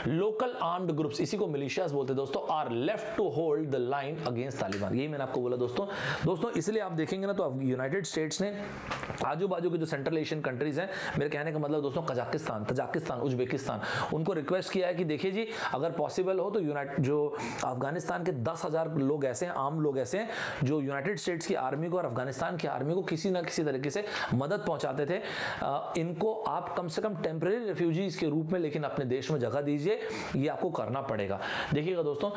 लोकल आर्म्ड ग्रुप्स, इसी को मिलिशियाज बोलते हैं दोस्तों, are left to hold the line against Taliban. यही मैंने आपको बोला दोस्तों इसलिए आप देखेंगे ना तो यूनाइटेड स्टेट्स ने आजू बाजू के जो सेंट्रल एशियन कंट्रीज हैं, मेरे कहने का मतलब दोस्तों कजाकिस्तान, तजाकिस्तान, उज्बेकिस्तान, उनको रिक्वेस्ट किया है कि देखिए जी अगर पॉसिबल हो तो जो अफगानिस्तान के 10,000 लोग ऐसे हैं, आम लोग ऐसे हैं जो यूनाइटेड स्टेट्स की आर्मी को और अफगानिस्तान की आर्मी को किसी ना किसी तरीके से मदद पहुंचाते थे, इनको आप कम से कम टेम्परेरी रेफ्यूजीज के रूप में लेकिन अपने देश में जगह दीजिए, ये आपको करना पड़ेगा। देखिएगा दोस्तों,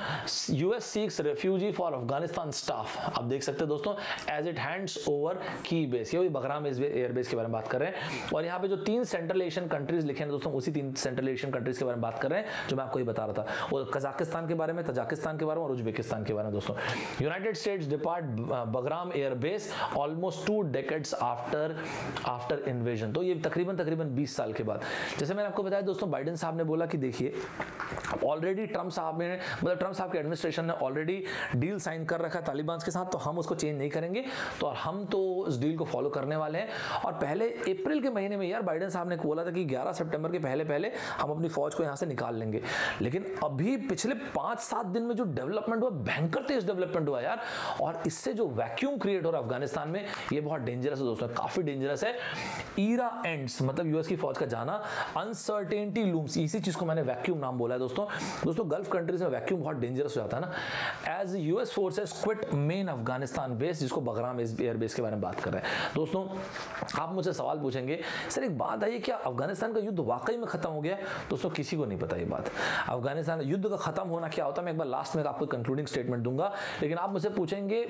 US seeks refugee for Afghanistan staff, आप देख सकते हैं दोस्तों, as it hands over key base, ये भी बगराम एयरबेस के बारे में बात कर रहे हैं। और यहाँ पे जो 3 सेंट्रल एशियन कंट्रीज लिखे हैं दोस्तों, उसी 3 सेंट्रल एशियन कंट्रीज के बारे में बात कर रहे हैं जो मैं आपको ये बता रहा था, वो कजाकिस्तान के बारे में, तजाकिस्तान के बारे में और उज्बेकिस्तान के बारे में दोस्तों। United states depart Bagram airbase almost 2 decades after invasion, तो ये तकरीबन 20 साल के बाद। जैसे मैंने आपको बताया दोस्तों, बाइडेन साहब ने बोला कि देखिए ऑलरेडी ट्रंप साहब के एडमिनिस्ट्रेशन ने ऑलरेडी डील साइन कर रखा है तालिबान के साथ, तो हम उसको चेंज नहीं करेंगे, तो हम तो इस डील को फॉलो करने वाले हैं। और पहले अप्रैल के महीने में यार बाइडेन साहब ने बोला था कि 11 सितंबर के पहले हम अपनी फौज को यहां से निकाल लेंगे, लेकिन अभी पिछले 5-7 दिन में जो डेवलपमेंट हुआ, भयंकर तेज डेवलपमेंट हुआ यार, और इससे जो वैक्यूम क्रिएट हो रहा है अफगानिस्तान में, ये बहुत डेंजरस है दोस्तों, काफी डेंजरस है। ईरा एंड्स, मतलब यूएस की फौज का जाना, अनसर्टेनिटी लूम्स, इसी चीज को मैंने वैक्यूम नाम बोला है दोस्तों। गल्फ कंट्रीज में वैक्यूम बहुत डेंजरस हो जाता है ना। As US forces quit main Afghanistan base, जिसको बगराम एयरबेस के बारे में बात कर रहे हैं दोस्तों। आप मुझसे सवाल पूछेंगे, सर एक बात है, क्या अफगानिस्तान का युद्ध वाकई में खत्म हो गया? दोस्तों किसी को नहीं पता ये बात। अफगानिस्तान युद्ध का खत्म होना क्या होता है, मैं एक बार लास्ट में आपको कंक्लूडिंग स्टेटमेंट दूंगा, लेकिन आप मुझसे पूछेंगे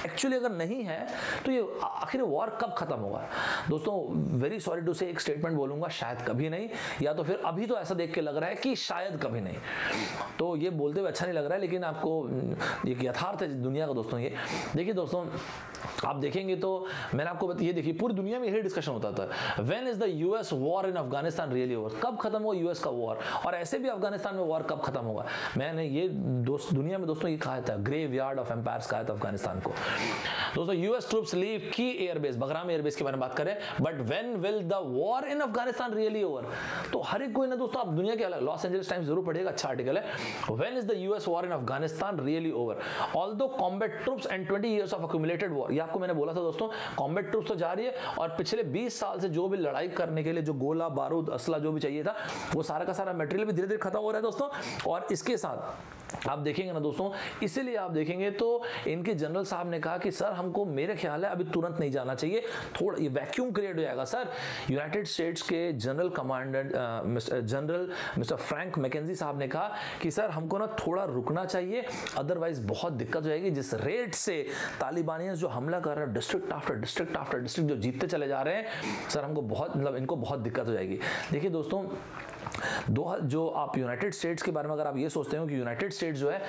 एक्चुअली अगर नहीं है तो ये आखिर वॉर कब खत्म होगा? दोस्तों वेरी सॉरी टू से एक स्टेटमेंट बोलूंगा, शायद कभी नहीं, या तो फिर अभी तो ऐसा देख के लग रहा है कि शायद कभी नहीं। तो ये बोलते हुए अच्छा नहीं लग रहा है, लेकिन आपको एक यथार्थ है दुनिया का दोस्तों। ये देखिए दोस्तों, आप देखेंगे तो मैंने आपको ये देखिए पूरी दुनिया में यही डिस्कशन होता था, when is the US war in Afghanistan really over, कब खत्म होगा यूएस का वॉर, और ऐसे भी अफगानिस्तान में वॉर कब खत्म होगा। मैंने ये दुनिया में दोस्तों ये कहा था, ग्रेवयार्ड ऑफ एम्पायर्स कहा था अफगानिस्तान को। दोस्तों यूएस ट्रूप्स लीव की एयरबेस, बगराम एयरबेस के बारे में बात करें, but when will the war in Afghanistan really over. तो हर एक कोई ना दोस्तों, आप दुनिया के लॉस एंजलिस टाइम्स जरूर पढ़िएगा, अच्छा आर्टिकल है, when is the US war in Afghanistan really over, although combat troops and 20 years of accumulated war. ये आपको मैंने बोला था दोस्तों, कॉम्बैट ट्रूप्स तो जा रही है और पिछले 20 साल से जो भी लड़ाई करने के लिए जो गोला बारूद असला जो भी चाहिए था, वो सारा का सारा मटेरियल भी धीरे धीरे खत्म हो रहा है दोस्तों। और इसके साथ आप देखेंगे ना दोस्तों, इसीलिए आप देखेंगे तो इनके जनरल साहब ने कहा कि सर हमको, मेरे ख्याल है अभी तुरंत नहीं जाना चाहिए, थोड़ा ये वैक्यूम क्रिएट हो जाएगा। सर यूनाइटेड स्टेट्स के general commandant general mister Frank McKenzie साहब ने कहा कि सर हमको ना थोड़ा रुकना चाहिए, अदरवाइज बहुत दिक्कत हो जाएगी। जिस रेट से तालिबानियंस जो हमला कर रहे हैं, district after district after district जो जीतते चले जा रहे हैं, सर हमको बहुत, मतलब इनको बहुत दिक्कत हो जाएगी। देखिए दोस्तों, जो आप यूनाइटेड स्टेट्स के बारे में अगर आप ये सोचते हो कि यूनाइटेड स्टेट्स जो है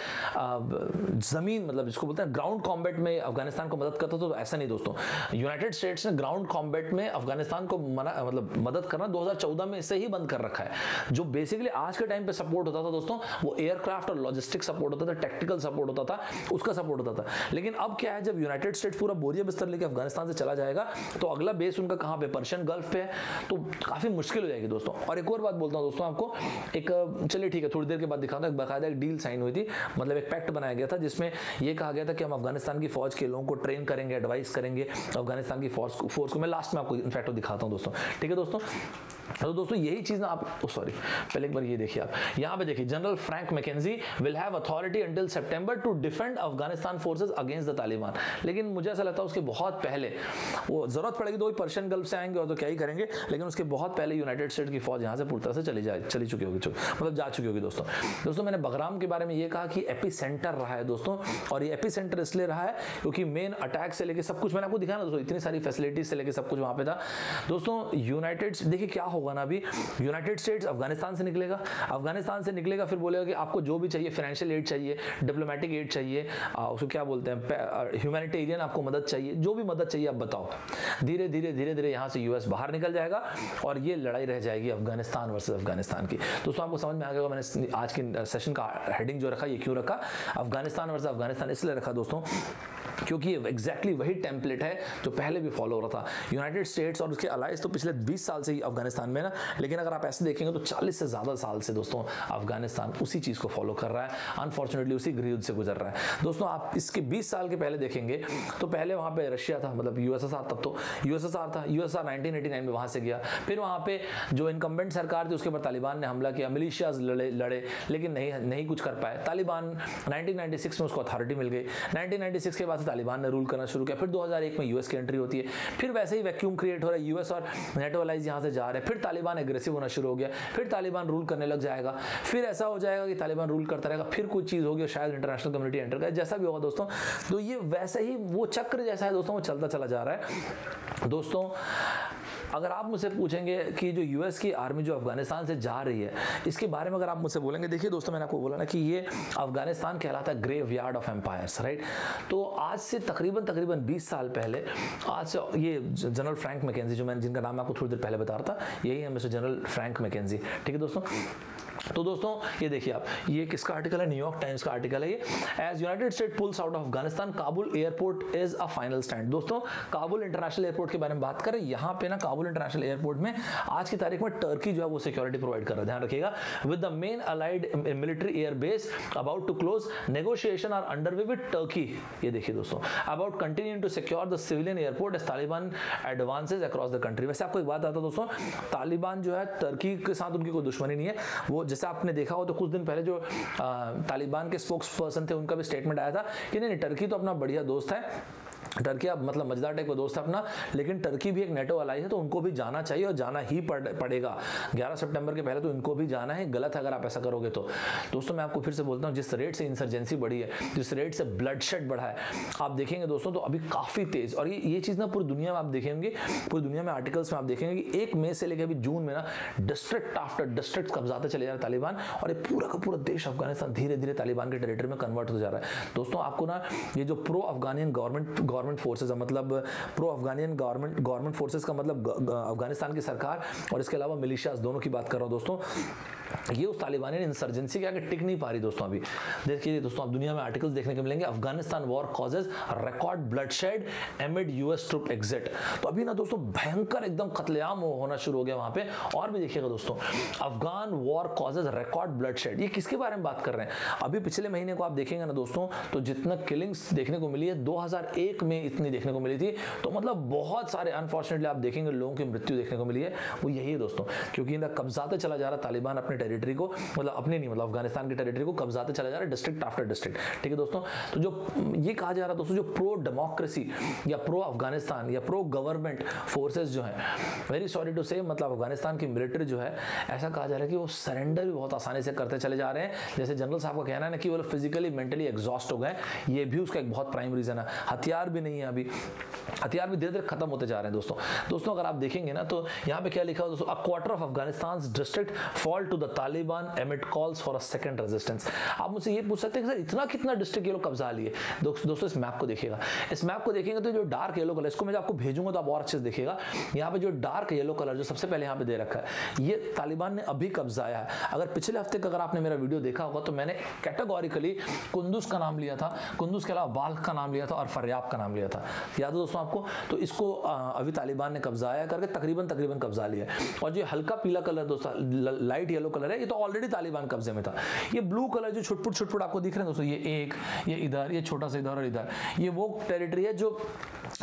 जमीन, मतलब जिसको बोलते हैं ग्राउंड कॉम्बैट में अफगानिस्तान को मदद करता, तो ऐसा नहीं दोस्तों। यूनाइटेड स्टेट्स ने ग्राउंड कॉम्बैट में अफगानिस्तान को मतलब मदद करना 2014 में से ही बंद कर रखा है। जो बेसिकली आज के टाइम पे सपोर्ट होता था दोस्तों, वो एयरक्राफ्ट और लॉजिस्टिक सपोर्ट होता था, टेक्निकल सपोर्ट होता था, उसका सपोर्ट होता था। लेकिन अब क्या है, जब यूनाइटेड स्टेट्स पूरा बोरिया बिस्तर लेकर अफगानिस्तान से चला जाएगा, तो अगला बेस उनका कहां पे, पर्शियन गल्फ पे है, तो काफी मुश्किल हो जाएगी दोस्तों। और एक और बात बोलता हूं दोस्तों आपको, एक, चलिए ठीक है, थोड़ी देर के बाद दिखाता हूं, बाकायदा एक डील साइन हुई थी, मतलब एक पैक्ट बनाया गया था जिसमें यह कहा गया था कि हम अफगानिस्तान की फौज के लोगों को ट्रेन करेंगे, एडवाइस करेंगे अफगानिस्तान की फोर्स को। मैं लास्ट में आपको इनफैक्ट दिखाता हूं दोस्तों, ठीक है दोस्तों। तो दोस्तों यही चीज ना आप, सॉरी पहले एक बार ये देखिए, आप यहां पे देखिए, general Frank McKenzie will have authority until September to defend Afghanistan forces against the Taliban. लेकिन मुझे ऐसा लगता है उसके बहुत पहले, वो जरूरत पड़ेगी तो पर्शियन गल्फ से आएंगे और तो क्या ही करेंगे, लेकिन उसके बहुत पहले यूनाइटेड स्टेट की फौज यहां से पूरी तरह से चली चुकी होगी, मतलब जा चुकी होगी दोस्तों। मैंने बगराम के बारे में ये कहा कि एपी सेंटर रहा है दोस्तों, और ये एपी सेंटर इसलिए रहा है क्योंकि मेन अटैक से लेकर सब कुछ मैंने आपको दिखाया ना दोस्तों, इतनी सारी फैसिलिटीज से लेकर सब कुछ वहां पे था दोस्तों। यूनाइटेड, देखिए क्या होगा ना, अभी यूनाइटेड स्टेट्स अफगानिस्तान से निकलेगा, फिर बोलेगा कि आपको जो भी चाहिए, फाइनेंशियल एड चाहिए, डिप्लोमेटिक एड चाहिए, उसको क्या बोलते हैं, ह्यूमैनिटेरियन आपको मदद चाहिए, जो भी मदद चाहिए आप बताओ। धीरे धीरे यहां से यूएस बाहर निकल जाएगा और ये लड़ाई रह जाएगी अफगानिस्तान वर्सेस अफगानिस्तान की। दोस्तों आपको समझ में आ गया, मैंने आज के सेशन का हेडिंग जो रखा, ये क्यों रखा, अफगानिस्तान वर्सेस अफगानिस्तान इसलिए रखा दोस्तों क्योंकि एग्जैक्टली वही टेम्पलेट है जो पहले भी फॉलो हो रहा था। यूनाइटेड स्टेट्स और उसके अलाइज तो पिछले 20 साल से ही अफगानिस्तान में ना, लेकिन अगर आप ऐसे देखेंगे तो 40 से ज़्यादा साल से दोस्तों अफगानिस्तान उसी चीज़ को फॉलो कर रहा है, अनफॉर्चुनेटली उसी गृहयुद्ध से गुजर रहा है दोस्तों। आप इसके 20 साल के पहले देखेंगे तो पहले वहाँ पे रशिया था, मतलब यूएसएसआर, तब तो यूएसएसआर था, यूएसएसआर 1989 में वहाँ से गया, फिर वहाँ पे जो इनकम्बेंट सरकार थी उसके ऊपर तालिबान ने हमला किया, मिलिशियाज लड़े लेकिन नहीं कुछ कर पाए। तालिबान 1996 में उसको अथॉरिटी मिल गई, 1996 के बाद तालिबान ने रूल करना शुरू किया, फिर 2001 में यूएस की एंट्री होती है, फिर वैसे ही वैक्यूम क्रिएट हो रहा है, यूएस और नेटो अलाइज यहाँ से जा रहे हैं, फिर तालिबान एग्रेसिव होना शुरू हो गया, फिर तालिबान रूल करने लग जाएगा, फिर ऐसा हो जाएगा कि तालिबान रूल करता रहेगा, फिर कुछ चीज़ होगी, शायद इंटरनेशनल कम्युनिटी एंटर करे, जैसा भी होगा दोस्तों। तो ये वैसे ही वो चक्र जैसा है दोस्तों, वो चलता चला जा रहा है दोस्तों। अगर आप मुझसे पूछेंगे कि जो यूएस की आर्मी जो अफगानिस्तान से जा रही है, इसके बारे में अगर आप मुझसे बोलेंगे, देखिए दोस्तों मैंने आपको बोला ना कि ये अफगानिस्तान कहलाता है graveyard of empires, right. तो आज से तकरीबन 20 साल पहले, आज से ये जनरल फ्रैंक मैकेंजी, जो मैंने जिनका नाम आपको थोड़ी देर पहले बता रहा था, यही है मिस्टर जनरल फ्रैंक मैकेंजी, ठीक है दोस्तों। तो दोस्तों ये देखिए आप, ये किसका आर्टिकल है, न्यूयॉर्क टाइम्स का आर्टिकल है ये, as United State pulls out of Afghanistan, Kabul airport is a final stand. दोस्तों काबुल इंटरनेशनल एयरपोर्ट के बारे में बात करें, यहाँ पे ना काबुल इंटरनेशनल एयरपोर्ट में आज की तारीख में टर्की जो है वो सिक्योरिटी प्रोवाइड कर रहा है, ध्यान रखिएगा। With the main allied military air base about to close, negotiation are underway with Turkey. ये देखिए दोस्तों, about continuing to secure the civilian airport as Taliban advances across the country. वैसे आपको एक बात आता है दोस्तों, तालिबान जो है टर्की के साथ उनकी कोई दुश्मनी नहीं है, वो जैसे आपने देखा हो तो कुछ दिन पहले जो तालिबान के स्पोक्स पर्सन थे उनका भी स्टेटमेंट आया था कि नहीं टर्की तो अपना बढ़िया दोस्त है, टर्की अब मतलब मजेदार टाइप का दोस्त है अपना, लेकिन टर्की भी एक नेटो अलाई है तो उनको भी जाना चाहिए और जाना ही पड़ेगा। 11 सितंबर के पहले तो इनको भी जाना है, गलत है अगर आप ऐसा करोगे तो। दोस्तों मैं आपको फिर से बोलता हूँ, जिस रेट से इंसर्जेंसी बढ़ी है, जिस रेट से ब्लडशेड बढ़ा है, आप देखेंगे दोस्तों तो अभी काफ़ी तेज़, और ये चीज़ ना पूरी दुनिया में आप देखेंगे, पूरी दुनिया में आर्टिकल्स में आप देखेंगे कि 1 मई से लेकर अभी जून में ना डिस्ट्रिक्ट आफ्टर डिस्ट्रिक्ट कब्जाते चले जा रहे तालिबान, और ये पूरा का पूरा देश अफगानिस्तान धीरे धीरे तालिबान के टेरिटरी में कन्वर्ट हो जा रहा है। दोस्तों आपको ना ये जो प्रो अफगानियन गवर्नमेंट फोर्सेज, मतलब प्रो अफगानियन गवर्नमेंट फोर्सेस का मतलब अफगानिस्तान की सरकार और इसके अलावा मिलिशियाज दोनों की बात कर रहा हूं दोस्तों। ये उस तालिबानी इंसर्जेंसी के आगे टिक नहीं पा रही दोस्तों। अभी देखिए दोस्तों, आप दुनिया में आर्टिकल्स देखने को मिलेंगे, Afghanistan war causes record bloodshed amid US troop exit. तो अभी ना दोस्तों भयंकर एकदम कत्लेआम होना शुरू हो गया वहां पे। और भी देखिएगा दोस्तों, Afghan war causes record bloodshed, ये किसके बारे में बात कर रहे हैं? अभी पिछले महीने को आप देखेंगे ना दोस्तों, तो जितना किलिंग्स देखने को मिली है 2001 में इतनी देखने को मिली थी। तो मतलब बहुत सारे अनफॉर्चुनेटली आप देखेंगे लोगों की मृत्यु देखने को मिली है। वो यही है दोस्तों, क्योंकि इनका कब्जाते चला जा रहा तालिबान अपने टेरिटरी को, मतलब अपने नहीं, मतलब अफगानिस्तान की टेरिटरी को कब्जाते चला जा रहा है डिस्ट्रिक्ट आफ्टर डिस्ट्रिक्ट। ठीक है दोस्तों, तो जो ये कहा जा रहा है दोस्तों, जो प्रो डेमोक्रेसी या प्रो अफगानिस्तान या प्रो गवर्नमेंट फोर्सेस जो है, वेरी सॉरी टू से, मतलब अफगानिस्तान की मिलिट्री जो है, ऐसा कहा जा रहा है कि वो सरेंडर भी बहुत आसानी से करते चले जा रहे हैं। जैसे जनरल साहब का कहना है ना कि वो लोग फिजिकली मेंटली एग्जॉस्ट हो गए, ये भी उसका एक बहुत प्राइम रीजन है। हथियार भी नहीं है, अभी हथियार भी धीरे धीरे खत्म होते जा रहे हैं दोस्तों। अगर आप देखेंगे ना तो यहाँ पे क्या लिखा है दोस्तों, a quarter of Afghanistan district fall to the Taliban amid calls for a second resistance. आप मुझसे ये पूछ सकते हैं कि सर इतना कितना डिस्ट्रिक्ट ये लोग कब्जा लिए? दोस्तों इस मैप को देखिएगा, इस मैप को देखेंगे तो जो डार्क येलो कलर, इसको मैं आपको भेजूंगा तो आप और अच्छे से देखिएगा। यहाँ पे जो डार्क येलो कलर जो सबसे पहले यहाँ पे दे रखा है, ये तालिबान ने अभी कब्जाया है। अगर पिछले हफ्ते का अगर आपने मेरा वीडियो देखा होगा तो मैंने कैटेगोरिकली कुंदुज का नाम लिया था, कुंदुज के अलावा बाल्ख का नाम लिया था और फरियाब का नाम लिया था, याद है दोस्तों आपको? तो इसको अभी तालिबान ने कब्जाया करके तकरीबन कब्जा लिया है। और जो हल्का पीला कलर दोस्तों, लाइट येलो कलर है, ये तो ऑलरेडी तालिबान कब्जे में था। ये ब्लू कलर जो छुटपुट आपको दिख रहे हैं दोस्तों, ये एक, ये इधर, ये छोटा सा इधर और इधर, ये वो टेरिटरी है जो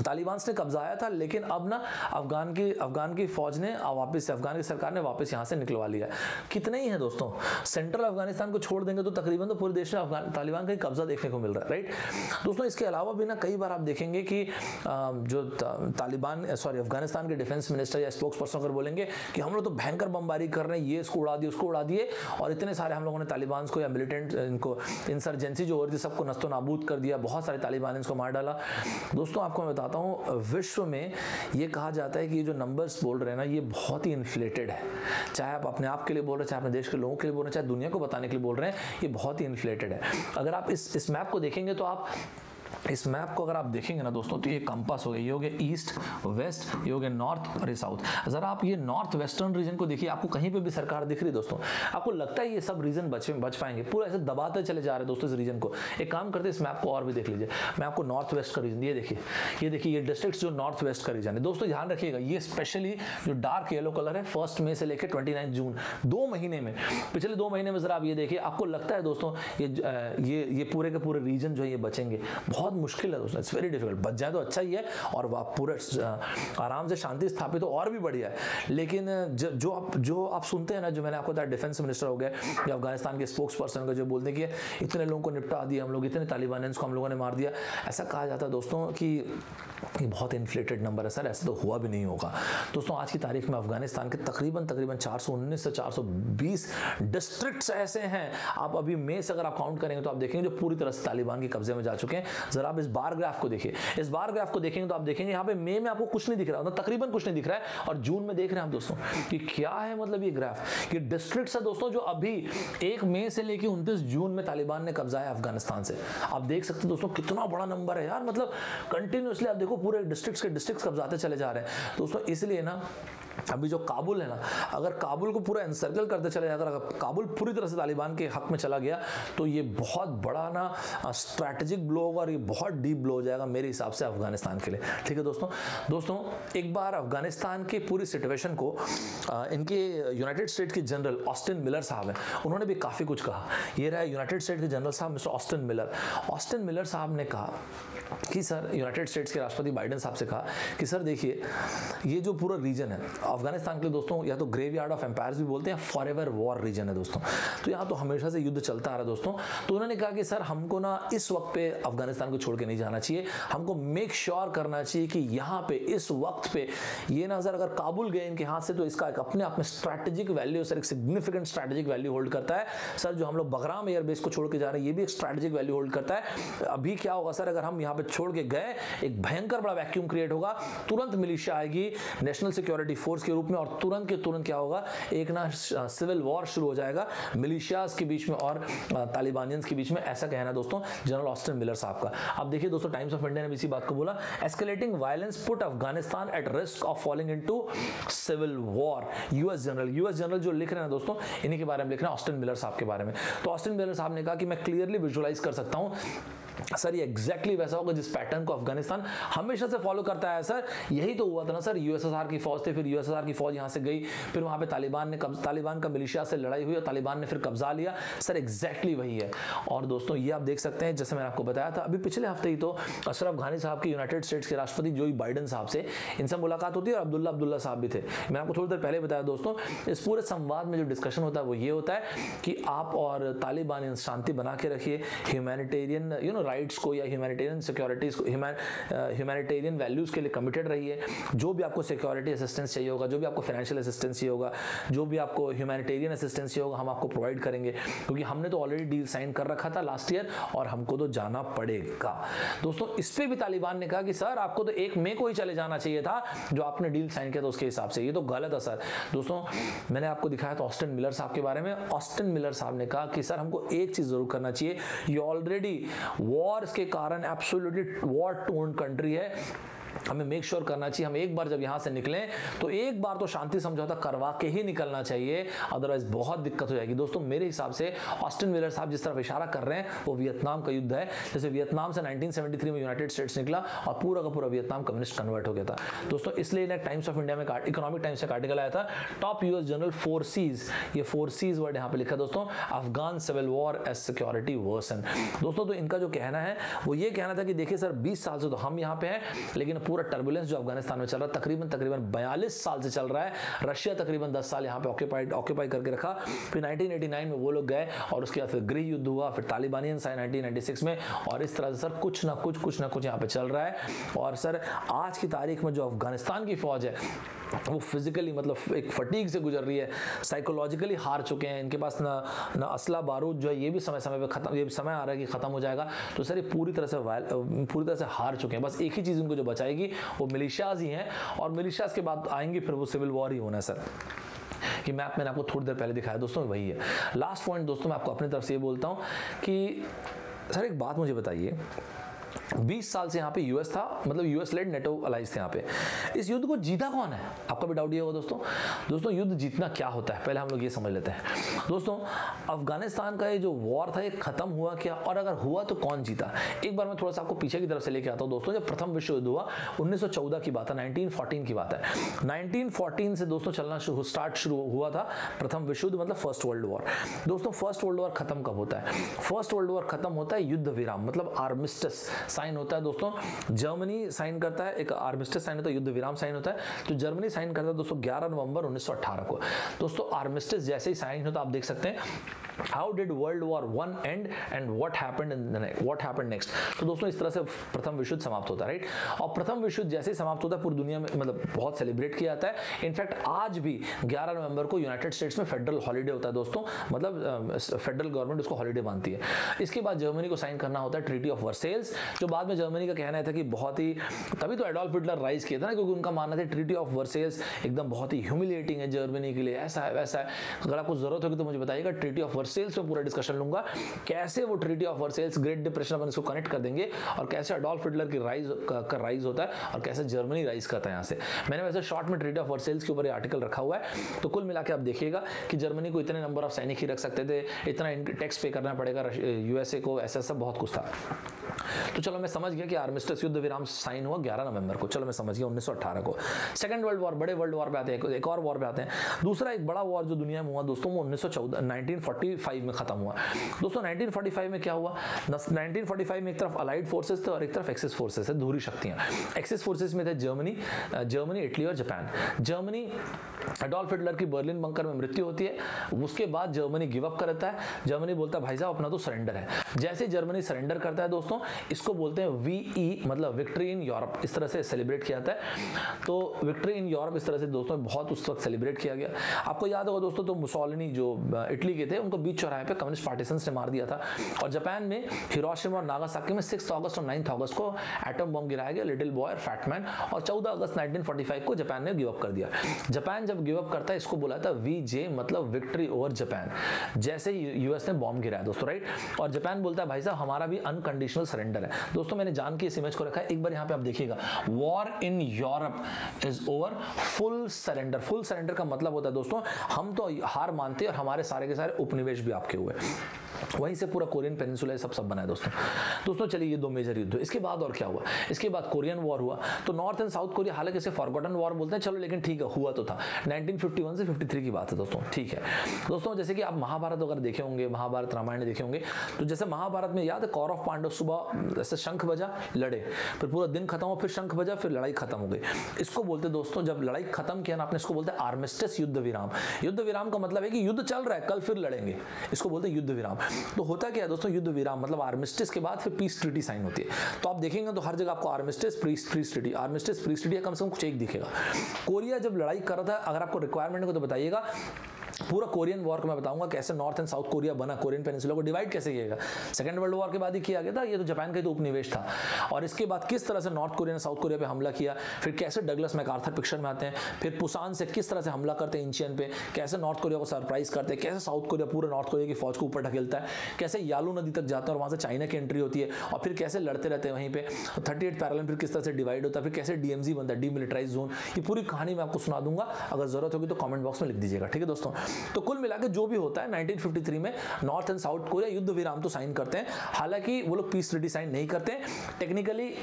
तालिबान ने कब्जाया था। लेकिन अब ना अफगान की फौज ने वापस, अफगान की सरकार ने वापस यहाँ से निकलवा लिया। कितने ही है दोस्तों, सेंट्रल अफगानिस्तान को छोड़ देंगे तो तकरीबन तो पूरे देश में तालिबान का कब्जा देखने को मिल रहा है, राइट दोस्तों। इसके अलावा भी ना कई बार आप देखेंगे कि जो अफगानिस्तान के डिफेंस मिनिस्टर या स्पोक्स पर्सन अगर बोलेंगे कि हम लोग तो भयंकर बमबारी कर रहे हैं, ये इसको उड़ा दिए, उसको उड़ा दिए, और इतने सारे हम लोगों ने तालिबान को या मिलिटेंट इनको इंसर्जेंसी जो हो रही थी सबको नस्तो नाबूद कर दिया, बहुत सारे तालिबान को मार डाला। दोस्तों आपको मैं बताता हूँ, विश्व में ये कहा जाता है कि ये जो नंबर्स बोल रहे हैं ना, ये बहुत ही इन्फ्लेटेड है। चाहे आप अपने आप के लिए बोल रहे हैं, चाहे अपने देश के लोगों के लिए बोल रहे हैं, चाहे दुनिया को बताने के लिए बोल रहे हैं, ये बहुत ही इन्फ्लेटेड है। अगर आप इस मैप को देखेंगे तो आप इस मैप को अगर आप देखेंगे ना दोस्तों, तो ये कंपास हो गया, ये हो गया ईस्ट वेस्ट, ये हो गया नॉर्थ और ये साउथ। जरा आप ये नॉर्थ वेस्टर्न रीजन को देखिए, आपको कहीं पे भी सरकार दिख रही दोस्तों? आपको लगता है ये सब रीजन बच पाएंगे? पूरा ऐसे दबाते चले जा रहे हैं दोस्तों इस रीजन को। एक काम करते हैं, इस मैप को और भी देख लीजिए। मैं आपको नॉर्थ वेस्ट का रीजन, ये देखिए ये डिस्ट्रिक्ट जो नॉर्थ वेस्ट का रीजन है दोस्तों, ध्यान रखिएगा, ये स्पेशली जो डार्क येलो कलर है 1 मई से लेकर 29 जून, 2 महीने में, पिछले 2 महीने में जरा आप ये देखिए, आपको लगता है दोस्तों ये पूरे के पूरे रीजन जो है ये बचेंगे? बहुत मुश्किल है दोस्तों, इट्स वेरी डिफिकल्ट। बच जाए तो अच्छा ही है और पूरे आराम से शांति स्थापित हो और भी बढ़िया है। लेकिन जो आप सुनते हैं ना, जो मैंने आपको बताया डिफेंस मिनिस्टर हो गए या अफगानिस्तान के स्पोक्स पर्सन का जो बोलते हैं कि इतने लोगों को निपटा दिया हम लोग, इतने तालिबानियंस को हम लोगों ने मार दिया, ऐसा कहा जाता है दोस्तों कि ये बहुत इन्फ्लेटेड नंबर है सर, ऐसा तो हुआ भी नहीं होगा। दोस्तों आज की तारीख में अफगानिस्तान के तकरीबन 419 से 420 डिस्ट्रिक्ट्स ऐसे हैं, आप अभी मई से अगर आप काउंट करेंगे तो आप देखेंगे जो पूरी तरह से तालिबान के कब्जे में जा चुके हैं। जरा आप इस बार ग्राफ को देखिए, इस बार ग्राफ को देखेंगे तो आप देखेंगे यहाँ पे मई में आपको कुछ नहीं दिख रहा, मतलब तकरीबन कुछ नहीं दिख रहा है, और जून में देख रहे हैं आप दोस्तों कि क्या है, मतलब ये ग्राफ, ये डिस्ट्रिक्ट्स है दोस्तों जो अभी 1 मई से लेकर 29 जून में तालिबान ने कब्जाया अफगानिस्तान से। आप देख सकते हैं दोस्तों कितना बड़ा नंबर है यार, मतलब कंटिन्यूअसली आप देखो पूरे डिस्ट्रिक्ट्स कब्जाते चले जा रहे हैं दोस्तों। इसलिए ना अभी जो काबुल है ना, अगर काबुल को पूरा एनसर्कल करते चले, अगर काबुल पूरी तरह से तालिबान के हक में चला गया तो ये बहुत बड़ा ना स्ट्रैटेजिक ब्लो होगा और ये बहुत डीप ब्लो हो जाएगा मेरे हिसाब से अफगानिस्तान के लिए। ठीक है दोस्तों एक बार अफगानिस्तान की पूरी सिचुएशन को इनके यूनाइटेड स्टेट के जनरल ऑस्टिन मिलर साहब हैं, उन्होंने भी काफ़ी कुछ कहा। ये रहा यूनाइटेड स्टेट के जनरल साहब मिस्टर ऑस्टिन मिलर साहब ने कहा कि सर, यूनाइटेड स्टेट्स के राष्ट्रपति बाइडेन साहब से कहा कि सर देखिए, ये जो पूरा रीजन है अफगानिस्तान के लिए दोस्तों, या तो ग्रेवयार्ड ऑफ एम्पायर्स भी बोलते हैं, फॉरएवर वॉर रीजन है दोस्तों, तो यहाँ तो हमेशा से युद्ध चलता आ रहा है दोस्तों। तो उन्होंने कहा कि सर हमको ना इस वक्त पे अफगानिस्तान को छोड़ के नहीं जाना चाहिए, हमको मेक श्योर करना चाहिए कि यहाँ पे इस वक्त पे ये ना सर, अगर काबुल गए इनके हाथ से तो इसका एक अपने आप में स्ट्रैटेजिक वैल्यू सर, एक सिग्निफिकेंट स्ट्रैटेजिक वैल्यू होल्ड करता है सर। जो हम लोग बगराम एयरबेस को छोड़ के जा रहे हैं, ये भी एक स्ट्रैटेजिक वैल्यू होल्ड करता है। अभी क्या होगा सर, अगर हम यहाँ पे छोड़ के गए, एक भयंकर बड़ा वैक्यूम क्रिएट होगा, तुरंत मिलिशिया आएगी, नेशनल सिक्योरिटी फोर्स फोर्स के रूप में, और तुरंत के तुरंत क्या होगा, एक ना सिविल वॉर शुरू हो जाएगा मिलिशियाज के बीच में और तालिबानियंस के बीच में, ऐसा कहना है दोस्तों जनरल ऑस्टिन मिलर साहब का। अब देखिए दोस्तों, टाइम्स ऑफ इंडिया ने इसी बात को बोला, escalating violence put Afghanistan at risk of falling into civil war. US general जो लिख रहे हैं दोस्तों, इन्हीं के बारे में लिख रहे हैं, ऑस्टिन मिलर साहब के बारे में। तो ऑस्टिन मिलर साहब ने कहा कि मैं क्लियरली विजुअलाइज कर सकता हूं सर, ये एग्जैक्टली वैसा होगा जिस पैटर्न को अफगानिस्तान हमेशा से फॉलो करता है सर। यही तो हुआ था ना सर, यूएसएसआर की फौज थी, फिर यूएसएसआर की फौज यहां से गई, फिर वहां पे तालिबान का मिलिशिया से लड़ाई हुई और तालिबान ने फिर कब्जा लिया सर, एग्जैक्टली वही है। और दोस्तों ये आप देख सकते हैं, जैसे मैंने आपको बताया था अभी पिछले हफ्ते ही तो अशरफ घानी साहब के यूनाइटेड स्टेट्स के राष्ट्रपति जो बाइडेन साहब से इनसे मुलाकात होती है, और अब्दुल्ला साहब भी थे। मैंने आपको थोड़ी देर पहले बताया दोस्तों, इस पूरे संवाद में जो डिस्कशन होता है वो ये होता है कि आप और तालिबान शांति बना के रखिए, ह्यूमैनिटेरियन राइट्स को या ह्यूमैनिटेरियन सिक्योरिटीज को, ह्यूमैनिटेरियन वैल्यूज के लिए कमिटेड रहिए। जो भी आपको सिक्योरिटी असिस्टेंस चाहिए होगा, जो भी आपको फाइनेंशियल असिस्टेंस चाहिए होगा, जो भी आपको ह्यूमैनिटेरियन असिस्टेंस चाहिए होगा, हम आपको प्रोवाइड करेंगे, क्योंकि हमने तो ऑलरेडी डील साइन कर रखा था लास्ट ईयर और हमको तो जाना पड़ेगा। दोस्तों इस पे भी तालिबान ने कहा कि सर आपको तो 1 मई को ही चले जाना चाहिए था, जो आपने डील साइन किया था उसके हिसाब से, ये तो गलत है सर। दोस्तों मैंने आपको दिखाया था ऑस्टिन मिलर साहब के बारे में। ऑस्टिन मिलर साहब ने कहा कि सर हमको एक चीज जरूर करना चाहिए, ये ऑलरेडी वॉर्स के कारण एब्सोल्युटली वॉर टोर्न कंट्री है, हमें मेक श्योर करना चाहिए हम एक बार जब यहां से निकलें तो एक बार तो शांति समझौता करवा के ही निकलना चाहिए, अदरवाइज बहुत दिक्कत हो जाएगी। दोस्तों मेरे हिसाब से ऑस्टिन मिलर साहब जिस तरफ इशारा कर रहे हैं वो वियतनाम का युद्ध है। जैसे वियतनाम से 1973 में यूनाइटेड स्टेट्स निकला और पूरा का पूरा वियतनाम कम्युनिस्ट कन्वर्ट हो गया था। दोस्तों इसलिए टाइम्स ऑफ इंडिया में इकोनॉमिक टाइम्स का आर्टिकल आया था, टॉप यूएस जनरल फोर्सेस, ये फोर्सेस वर्ड यहां पे लिखा दोस्तों, Afghan civil war as security worsen. दोस्तों तो इनका जो कहना है वो ये कहना था कि देखिए सर 20 साल से तो हम यहां पे हैं, लेकिन पूरा टर्बुलेंस जो अफगानिस्तान में चल रहा है तकरीबन 42 साल से चल रहा है। रशिया तकरीबन 10 साल यहाँ पे ऑक्यूपाई करके रखा, फिर 1989 में वो लोग गए और उसके बाद फिर गृह युद्ध हुआ, फिर तालिबानियंस आए 1996 में, और इस तरह से सर कुछ ना कुछ यहाँ पे चल रहा है। और सर आज की तारीख में जो अफगानिस्तान की फौज है वो फिजिकली मतलब एक फटीग से गुजर रही है, साइकोलॉजिकली हार चुके हैं, इनके पास ना असला बारूद जो है ये भी समय पे खत्म, ये समय आ रहा है कि खत्म हो जाएगा। तो सर ये पूरी तरह से हार चुके हैं। बस एक ही चीज उनको जो बचाएगी वो मिलिशियाज ही हैं, और मिलिशियाज के बाद आएंगी फिर वो सिविल वॉर ही होना है सर। कि मैप मैंने आपको थोड़ी देर पहले दिखाया दोस्तों, वही है। लास्ट पॉइंट दोस्तों मैं आपको अपनी तरफ से ये बोलता हूँ कि सर एक बात मुझे बताइए, 20 साल से यहाँ पे यूएस था, मतलब यूएस लेड नेटो अलाइज थे यहाँ पे, इस युद्ध को जीता कौन है? आपका भी डाउट ये होगा दोस्तों युद्ध जीतना क्या होता है पहले हम लोग ये समझ लेते हैं। दोस्तों अफगानिस्तान का ये जो वॉर था ये खत्म हुआ क्या, और अगर हुआ तो कौन जीता? एक बार मैं थोड़ा सा आपको पीछे की तरफ से लेके आता हूँ दोस्तों। जब प्रथम विश्व युद्ध हुआ 1914 की बात है, 1914 की बात है। 1914 से दोस्तों चलना शुरू हुआ था प्रथम विश्व युद्ध, मतलब फर्स्ट वर्ल्ड वॉर। दोस्तों फर्स्ट वर्ल्ड वॉर खत्म कब होता है? फर्स्ट वर्ल्ड वॉर खत्म होता है युद्ध विराम, मतलब आर्मिस्टिस साइन होता है दोस्तों। जर्मनी साइन करता है, एक आर्मिस्टिस साइन होता है, युद्ध विराम साइन होता है। तो जर्मनी साइन करता है दोस्तों 11 नवंबर 1918 को। दोस्तों आर्मिस्टिस जैसे ही साइन होता है आप देख सकते हैं how did world war 1 and and what happened next. तो दोस्तों इस तरह से प्रथम विश्व युद्ध समाप्त होता है, राइट। और प्रथम विश्व युद्ध जैसे ही समाप्त होता है पूरी दुनिया में मतलब बहुत सेलिब्रेट किया जाता है। इनफैक्ट आज भी 11 नवंबर को यूनाइटेड स्टेट्स में फेडरल हॉलीडे होता है दोस्तों, मतलब फेडरल गवर्नमेंट उसको हॉलीडे मानती है। इसके बाद जर्मनी को साइन करना होता है ट्रीटी ऑफ वर्सेल्स, जो बाद में जर्मनी का कहना था कि बहुत ही, तभी तो एडोल्फ हिटलर राइज किया था ना, क्योंकि उनका मानना था ट्रीटी ऑफ वर्सेल्स एकदम बहुत ही ह्यूमिलिएटिंग है जर्मनी के लिए, ऐसा है वैसा है। अगर आपको जरूरत होगी तो मुझे बताइएगा, ट्रीटी ऑफ वर्सेल्स में पूरा डिस्कशन लूंगा, कैसे वो treaty of Versailles great depression अपन इसको कनेक्ट कर देंगे, और कैसे एडोल्फ हिटलर की राइज होता है और कैसे जर्मनी राइज करता है यहाँ से। मैंने वैसे शॉर्ट में ट्रीटी ऑफ वर्सेल्स के ऊपर आर्टिकल रखा हुआ है। तो कुल मिला के आप देखिएगा कि जर्मनी को इतने नंबर ऑफ सैनिक ही रख सकते थे, इतना टैक्स पे करना पड़ेगा यूएसए को, ऐसा सब बहुत कुछ था। तो चलो मैं समझ गया कि आर्मिस्टिस युद्ध विराम साइन हुआ 11 नवंबर को, चलो मैं समझ गया 1918 को। सेकंड वर्ल्ड वॉर, बड़े वर्ल्ड वॉर पे आते हैं, एक और वॉर पे आते हैं। दूसरा एक बड़ा वॉर जो दुनिया में हुआ दोस्तों वो 1945 में खत्म हुआ। दोस्तों 1945 में क्या हुआ? 1945 में एक तरफ अलाइड फोर्सेस थे और एक तरफ एक्सिस फोर्सेस थे, धुरी शक्तियां। एक्सिस फोर्सेस में थे जर्मनी, इटली और जापान। जर्मनी एडोल्फ हिटलर की बर्लिन बंकर में मृत्यु होती है। उसके बाद जर्मनी गिव अप करता है। जर्मनी बोलता है भाई साहब अपना तो सरेंडर है। जैसे जर्मनी सरेंडर करता है दोस्तों, इसको बोलते हैं VE मतलब विक्ट्री इन यूरोप, इस तरह से सेलिब्रेट किया जाता है। तो विक्ट्री इन यूरोप इस तरह से दोस्तों बहुत उस वक्त सेलिब्रेट किया गया। आपको याद होगा दोस्तों, तो मुसोलिनी जो इटली के थे, उनको बीच चौराहे पे कम्युनिस्ट पार्टीजन्स ने मार दिया था। और जापान में हिरोशिमा और नागासाकी में 6 अगस्त और 9 अगस्त को एटम बम गिराया गया, लिटिल बॉय और फैट मैन। और 14 अगस्त 1945 को जापान ने गिव अप कर दिया। जापान जब गिव अप करता है, इसको बोला था VJ मतलब विक्ट्री ओवर जापान। जैसे यूएस ने बॉम्ब गिराया दोस्तों, राइट। और जापान बोलता है भाई साहब हमारा भी अनकंडीशनल सरेंडर है। दोस्तों मैंने जान के इस इमेज को रखा है, एक बार यहाँ पे आप देखिएगा, war in Europe is over, full surrender. Full surrender का मतलब होता है दोस्तों, हम तो हार मानते हैं और हमारे सारे के सारे उपनिवेश भी आपके हुए। वहीं से पूरा कोरियन पेनिनसुला सब बना है दोस्तों। चलिए ये 2 मेजर युद्ध। इसके बाद और क्या हुआ? इसके बाद कोरियन वॉर हुआ। तो नॉर्थ एंड साउथ कोरिया, हालांकि इसे फॉरगॉटन वॉर बोलते हैं, चलो लेकिन ठीक है, हुआ तो था। 1951 से 53 की बात है दोस्तों, ठीक है दोस्तों। जैसे कि आप महाभारत अगर देखे होंगे, महाभारत रामायण देखे होंगे, तो जैसे महाभारत में याद है, कौरव पांडव सुबह ऐसे शंख बजा, लड़े, फिर पूरा दिन खत्म हो, फिर शंख बजा, फिर लड़ाई खत्म हो गई। इसको बोलते दोस्तों, जब लड़ाई खत्म किया ना आपने, इसको बोलते हैं आर्मिस्टिस, युद्ध विराम। युद्ध विराम का मतलब है कि युद्ध चल रहा है, कल फिर लड़ेंगे, इसको बोलते हैं युद्ध विराम। तो होता क्या है दोस्तों, युद्ध विराम मतलब आर्मिस्टिस के बाद फिर पीस ट्रीटी साइन होती है। तो आप देखेंगे तो हर जगह आपको armistice, peace treaty, armistice, peace treaty कम से कम कुछ एक दिखेगा। कोरिया जब लड़ाई कर रहा था, अगर आपको रिक्वायरमेंट को तो बताइएगा, पूरा कोरियन वॉर को मैं बताऊंगा कैसे नॉर्थ एंड साउथ कोरिया बना, कोरियन पेनिनसुला को डिवाइड कैसे किया गया। सेकंड वर्ल्ड वॉर के बाद ही किया गया था, ये तो जापान का ही तो उपनिवेश था। और इसके बाद किस तरह से नॉर्थ कोरिया ने साउथ कोरिया पे हमला किया, फिर कैसे डगलस मैकार्थर पिक्चर में आते हैं, फिर पुसान से किस तरह से हमला करते हैं इंचियन पे, कैसे नॉर्थ कोरिया को सरप्राइज करते हैं, कैसे साउथ कोरिया पूरा नॉर्थ कोरिया की फौज को ऊपर ढकेलता है, कैसे यालू नदी तक जाते हैं और वहां से चाइना की एंट्री होती है, और फिर कैसे लड़ते रहते हैं वहीं पे 38 पैरेलल, फिर किस तरह से डिवाइड होता है, फिर कैसे DMZ बनता है, डीमिलिटराइज जोन। ये पूरी कहानी मैं आपको सुना दूंगा, अगर जरूरत होगी तो कमेंट बॉक्स में लिख दीजिएगा, ठीक है दोस्तों। तो कुल मिलाकर जो भी होता है 1953 में नॉर्थ एंड साउथ कोरिया युद्ध विराम तो साइन करते हैं, हालांकि वो लोग पीस ट्रीटी साइन नहीं करते टेक्निकली।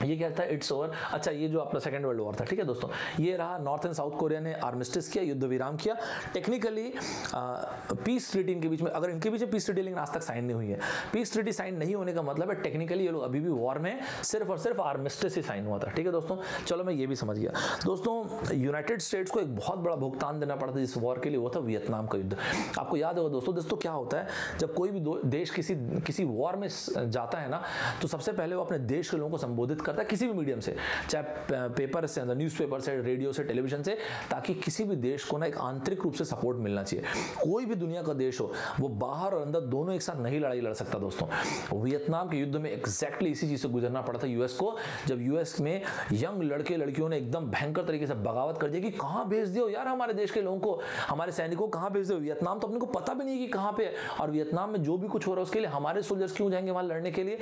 ये क्या था, इट्स ओवर। अच्छा, ये जो अपना सेकंड वर्ल्ड वॉर था, ठीक है दोस्तों, ये रहा, नॉर्थ एंड साउथ कोरिया ने आर्मिस्टिस किया, युद्ध विराम किया। टेक्निकली पीस ट्रीटी इनके बीच में, अगर इनके बीच पीस ट्रीटी लेकिन आज तक साइन नहीं हुई है। पीस ट्रीटी साइन नहीं होने का मतलब है टेक्निकली ये लोग अभी भी वॉर में, सिर्फ और सिर्फ आर्मिस्टिस ही साइन हुआ था, ठीक है दोस्तों। चलो मैं ये भी समझ गया दोस्तों। यूनाइटेड स्टेट्स को एक बहुत बड़ा भुगतान देना पड़ा था इस वॉर के लिए, वो था वियतनाम का युद्ध। आपको याद होगा दोस्तों क्या होता है, जब कोई भी देश किसी वॉर में जाता है ना, तो सबसे पहले वो अपने देश के लोगों को संबोधित करता है किसी भी मीडियम से, चाहे पेपर से, न्यूज़पेपर से, रेडियो से, टेलीविजन से, ताकि किसी भी देश को ना एक आंतरिक रूप से सपोर्ट मिलना चाहिए। कोई भी दुनिया का देश हो, वो बाहर और अंदर दोनों एक साथ नहीं लड़ाई लड़ सकता दोस्तों। वियतनाम के युद्ध में एग्जैक्टली इसी चीज से गुजरना पड़ा था यूएस को, जब यूएस में यंग लड़के लड़कियों ने एकदम भयंकर तरीके से बगावत कर दी कि कहां भेज दियो यार हमारे देश के लोगों को, हमारे सैनिकों को कहां भेज दियो, वियतनाम तो अपने को पता भी नहीं कि कहां पे है, और वियतनाम में जो भी कुछ हो रहा है उसके लिए हमारे सोल्जर्स क्यों जाएंगे वहां लड़ने के लिए।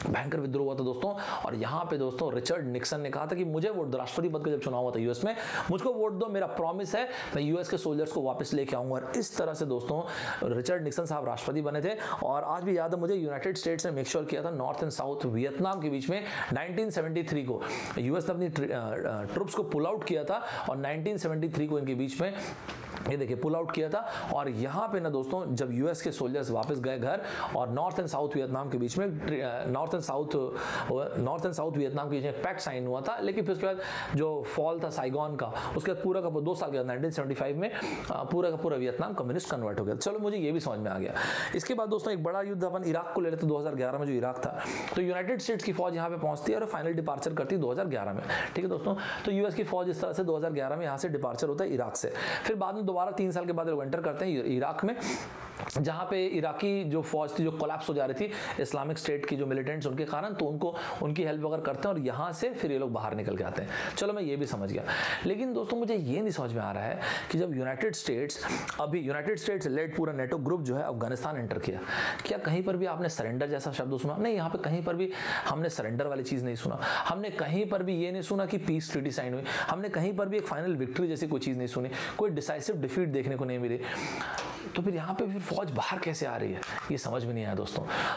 भयंकर विद्रोह हुआ था दोस्तों। और यहाँ पे दोस्तों रिचर्ड निक्सन ने कहा था कि मुझे वोट दो, राष्ट्रपति पद का जब चुनाव हुआ था यूएस में, मुझको वोट दो, मेरा प्रॉमिस है मैं यूएस के सोल्जर्स को वापस लेके आऊंगा। और इस तरह से दोस्तों रिचर्ड निक्सन साहब राष्ट्रपति बने थे। और आज भी याद है मुझे, यूनाइटेड स्टेट्स ने मेक श्योर किया था नॉर्थ एंड साउथ वियतनाम के बीच में 1973 को यूएस ने अपनी ट्रुप्स को पुल आउट किया था, और 1973 को इनके बीच में ये देखिए पुल आउट किया था। और यहाँ पे ना दोस्तों जब यूएस के सोल्जर्स वापस गए घर, और नॉर्थ एंड साउथ वियतनाम के बीच में नॉर्थ एंड साउथ वियतनाम के बीच में पैक्ट साइन हुआ था। लेकिन फिर उसके बाद जो फॉल था साइगॉन का, उसके बाद पूरा का 2 साल के बाद 1975 में पूरा का पूरा वियतनाम कम्युनिस्ट कन्वर्ट हो गया। चलो मुझे ये भी समझ में आ गया। इसके बाद दोस्तों एक बड़ा युद्ध अपन इराक को ले लेते 2011 में, जो इराक था। तो यूनाइटेड स्टेट्स की फौज यहाँ पे पहुंचती है और फाइनल डिपार्चर करती है 2011 में, ठीक है दोस्तों। तो यूएस की फौज इस तरह से 2011 में यहाँ से डिपार्चर होता है इराक से। फिर बाद में दोबारा 3 साल के बाद लोग एंटर करते हैं इराक में, जहां पे इराकी जो फौज थी जो कोलैप्स हो जा रही थी इस्लामिक स्टेट की जो मिलिटेंट्स उनके कारण, तो उनको उनकी हेल्प वगैरह करते हैं और यहां से फिर ये लोग बाहर निकल के आते हैं। चलो मैं ये भी समझ गया। लेकिन दोस्तों मुझे ये नहीं समझ में आ रहा है कि जब यूनाइटेड स्टेट्स लेड पूरा नेटो ग्रुप जो है अफगानिस्तान एंटर किया, क्या कहीं पर भी आपने सरेंडर जैसा शब्द सुना? नहीं, यहाँ पे कहीं पर भी हमने सरेंडर वाली चीज नहीं सुना। हमने कहीं पर भी ये नहीं सुना कि पीस ट्रीटी साइन हुई। हमने कहीं पर भी एक फाइनल विक्ट्री जैसी कोई चीज नहीं सुनी। कोई डिसाइसिव डिफीट देखने को नहीं मिली। तो फिर यहाँ पे फिर फौज बाहर कैसे आ रही है, ये समझ में नहीं आया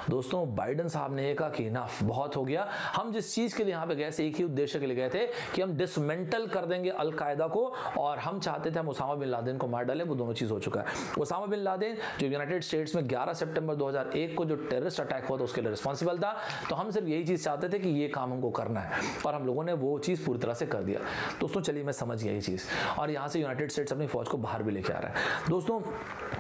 दोस्तों बाइडन साहब ने कहा कि इनफ, बहुत हो गया। हम जिस चीज के लिए यहाँ पे गए थे, एक ही उद्देश्य के लिए गए थे कि हम डिसमेंटल कर देंगे अलकायदा को, और हम चाहते थे हम उसामा बिन लादेन को मार डालें। वो दोनों चीज हो चुका है। उसामा बिन लादेन जो यूनाइटेड स्टेट्स में 11 सितंबर 2001 को जो टेररिस्ट अटैक हुआ था उसके लिए रिस्पॉन्सिबल था। तो हम सिर्फ यही चीज चाहते थे कि ये काम हमको करना है, और हम लोगों ने वो चीज पूरी तरह से कर दिया। दोस्तों चलिए मैं समझ गया ये चीज, और यहाँ से यूनाइटेड स्टेट्स अपनी फौज को बाहर भी लेके आ रहा है। दोस्तों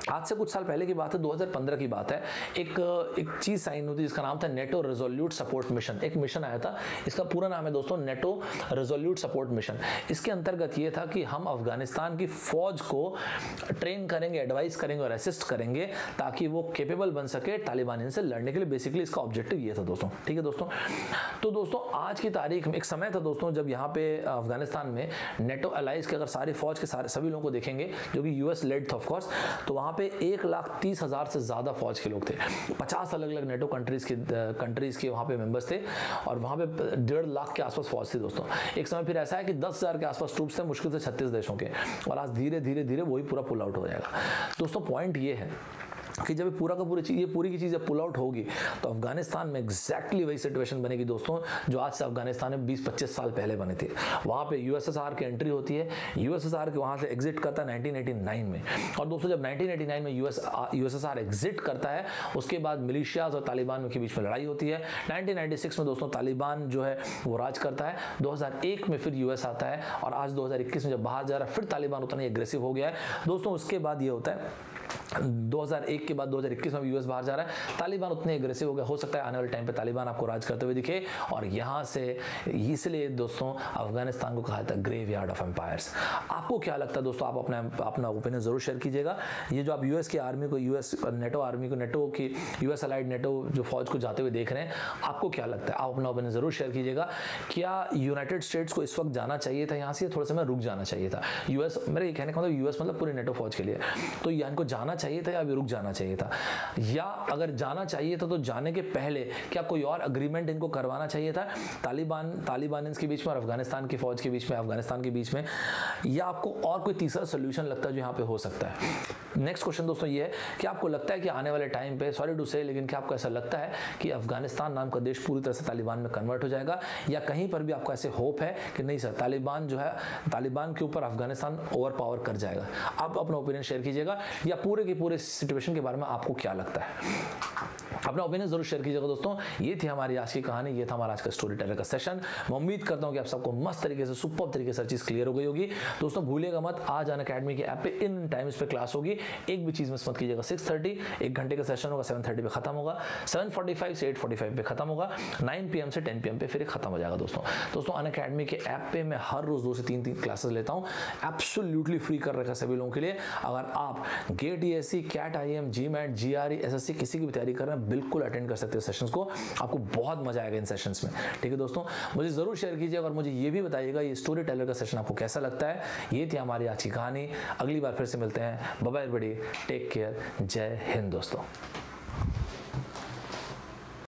आज से कुछ साल पहले की बात है, 2015 की बात है, एक चीज साइन हुई थी जिसका नाम था नेटो रिजोल्यूट सपोर्ट मिशन। एक मिशन आया था, इसका पूरा नाम है दोस्तों नेटो रिजोल्यूट सपोर्ट मिशन। इसके अंतर्गत ये था कि हम अफगानिस्तान की फौज को ट्रेन करेंगे, एडवाइस करेंगे और असिस्ट करेंगे ताकि वो कैपेबल बन सके तालिबान से लड़ने के लिए। बेसिकली इसका ऑब्जेक्टिव ये था दोस्तों, ठीक है दोस्तों। तो दोस्तों आज की तारीख में एक समय था दोस्तों जब यहाँ पे अफगानिस्तान में नेटो अलाइज के अगर सारी फौज के सभी लोगों को देखेंगे, जो कि यूएस लेड था ऑफ कोर्स, तो वहाँ पे 1,30,000 से ज्यादा फौज के लोग थे। 50 अलग अलग नेटो कंट्रीज के वहाँ पे मेंबर्स थे, और वहाँ पे 1.5 लाख के आसपास फौज थी दोस्तों। एक समय फिर ऐसा है कि 10,000 के आसपास ट्रूप्स थे, मुश्किल से 36 देशों के, और आज धीरे धीरे धीरे वही पूरा पुल आउट हो जाएगा। दोस्तों पॉइंट ये है कि जब ये पूरी की चीज़ पुल आउट होगी तो अफगानिस्तान में एग्जैक्टली वही सिचुएशन बनेगी दोस्तों जो आज से अफगानिस्तान में 20-25 साल पहले बने थे। वहाँ पे यूएसएसआर की एंट्री होती है, यूएसएसआर के वहाँ से एग्जिट करता है 1989 में। और दोस्तों जब 1989 में यूएसएसआर एग्जिट करता है, उसके बाद मिलिशियाज और तालिबान के बीच में लड़ाई होती है। 1996 में दोस्तों तालिबान जो है वो राज करता है। 2001 में फिर यूएस आता है, और आज 2021 में जब बाहर जा रहा है फिर तालिबान उतना ही एग्रेसिव हो गया है दोस्तों। उसके बाद ये होता है 2001 के बाद 2021 में यूएस बाहर जा रहा है, तालिबान उतने एग्रेसिव हो गया, हो सकता है आने वाले टाइम पे तालिबान आपको राज करते हुए दिखे। और यहाँ से इसलिए दोस्तों अफगानिस्तान को कहा था ग्रेवयार्ड ऑफ एम्पायर्स। आपको क्या लगता है दोस्तों, आप अपना ओपिनियन जरूर शेयर कीजिएगा। ये जो आप यूएस की आर्मी को, यूएस नेटो आर्मी को, नेटो की यूएस अलाइड नेटो जो फौज को जाते हुए देख रहे हैं, आपको क्या लगता है? आप अपना ओपिनियन जरूर शेयर कीजिएगा। क्या यूनाइटेड स्टेट्स को इस वक्त जाना चाहिए था यहाँ से, थोड़ा समय रुक जाना चाहिए था? यूएस, मेरे कहने का मतलब यूएस मतलब पूरी नेटो फौज के लिए, तो इनको जाना चाहिए था या अभी रुक जाना चाहिए था? या अगर जाना चाहिए था तो जाने के पहले क्या कोई और अग्रीमेंट इनको करवाना चाहिए था तालिबान के बीच में और अफगानिस्तान की फौज के बीच में, अफगानिस्तान के बीच में? या आपको और कोई तीसरा सोल्यूशन लगता है जो यहाँ पे हो सकता है? नेक्स्ट क्वेश्चन दोस्तों ये है कि आपको लगता है कि आने वाले टाइम पे, सॉरी टू से, लेकिन क्या आपको ऐसा लगता है कि अफगानिस्तान नाम का देश पूरी तरह से तालिबान में कन्वर्ट हो जाएगा, या कहीं पर भी आपको ऐसे होप है कि नहीं सर, तालिबान जो है, तालिबान के ऊपर अफगानिस्तान ओवर पावर कर जाएगा? आप अपना ओपिनियन शेयर कीजिएगा, या पूरे के पूरे सिचुएशन के बारे में आपको क्या लगता है? अपना ओपिनियन जरूर शेयर कीजिएगा दोस्तों। ये थी हमारी आज की कहानी, ये था हमारा आज का स्टोरी टेलर का सेशन। मैं उम्मीद करता हूँ कि आप सबको मस्त तरीके से, सुपर तरीके से हर चीज क्लियर हो गई होगी। दोस्तों भूलिएगा मत, आज अनअकैडमी के ऐप पे इन टाइम्स पे क्लास होगी, एक भी चीज मिस मत कीजिएगा। 6:30 1 घंटे का सेशन होगा, 7:30 पे खत्म होगा, 7:45 से 8:45 पे खत्म होगा, 9 PM से 10 PM पे फिर खत्म हो जाएगा दोस्तों अनअकैडमी के ऐप पे मैं हर रोज 2 से 3 क्लासेस लेता हूँ, एब्सोल्युटली फ्री कर रखा है सभी लोगों के लिए। अगर आप GATE ESE, CAT IIM, GMAT, GRE, SSC किसी की भी तैयारी कर रहे हैं, बिल्कुल अटेंड कर सकते हो सेशंस को, आपको बहुत मजा आएगा इन सेशंस में। ठीक है दोस्तों, मुझे जरूर शेयर कीजिएगा और मुझे ये भी बताइएगा ये स्टोरी टेलर का सेशन आपको कैसा लगता है। ये थी हमारी आज की कहानी, अगली बार फिर से मिलते हैं। Bye bye everybody, take care, जय हिंद दोस्तों।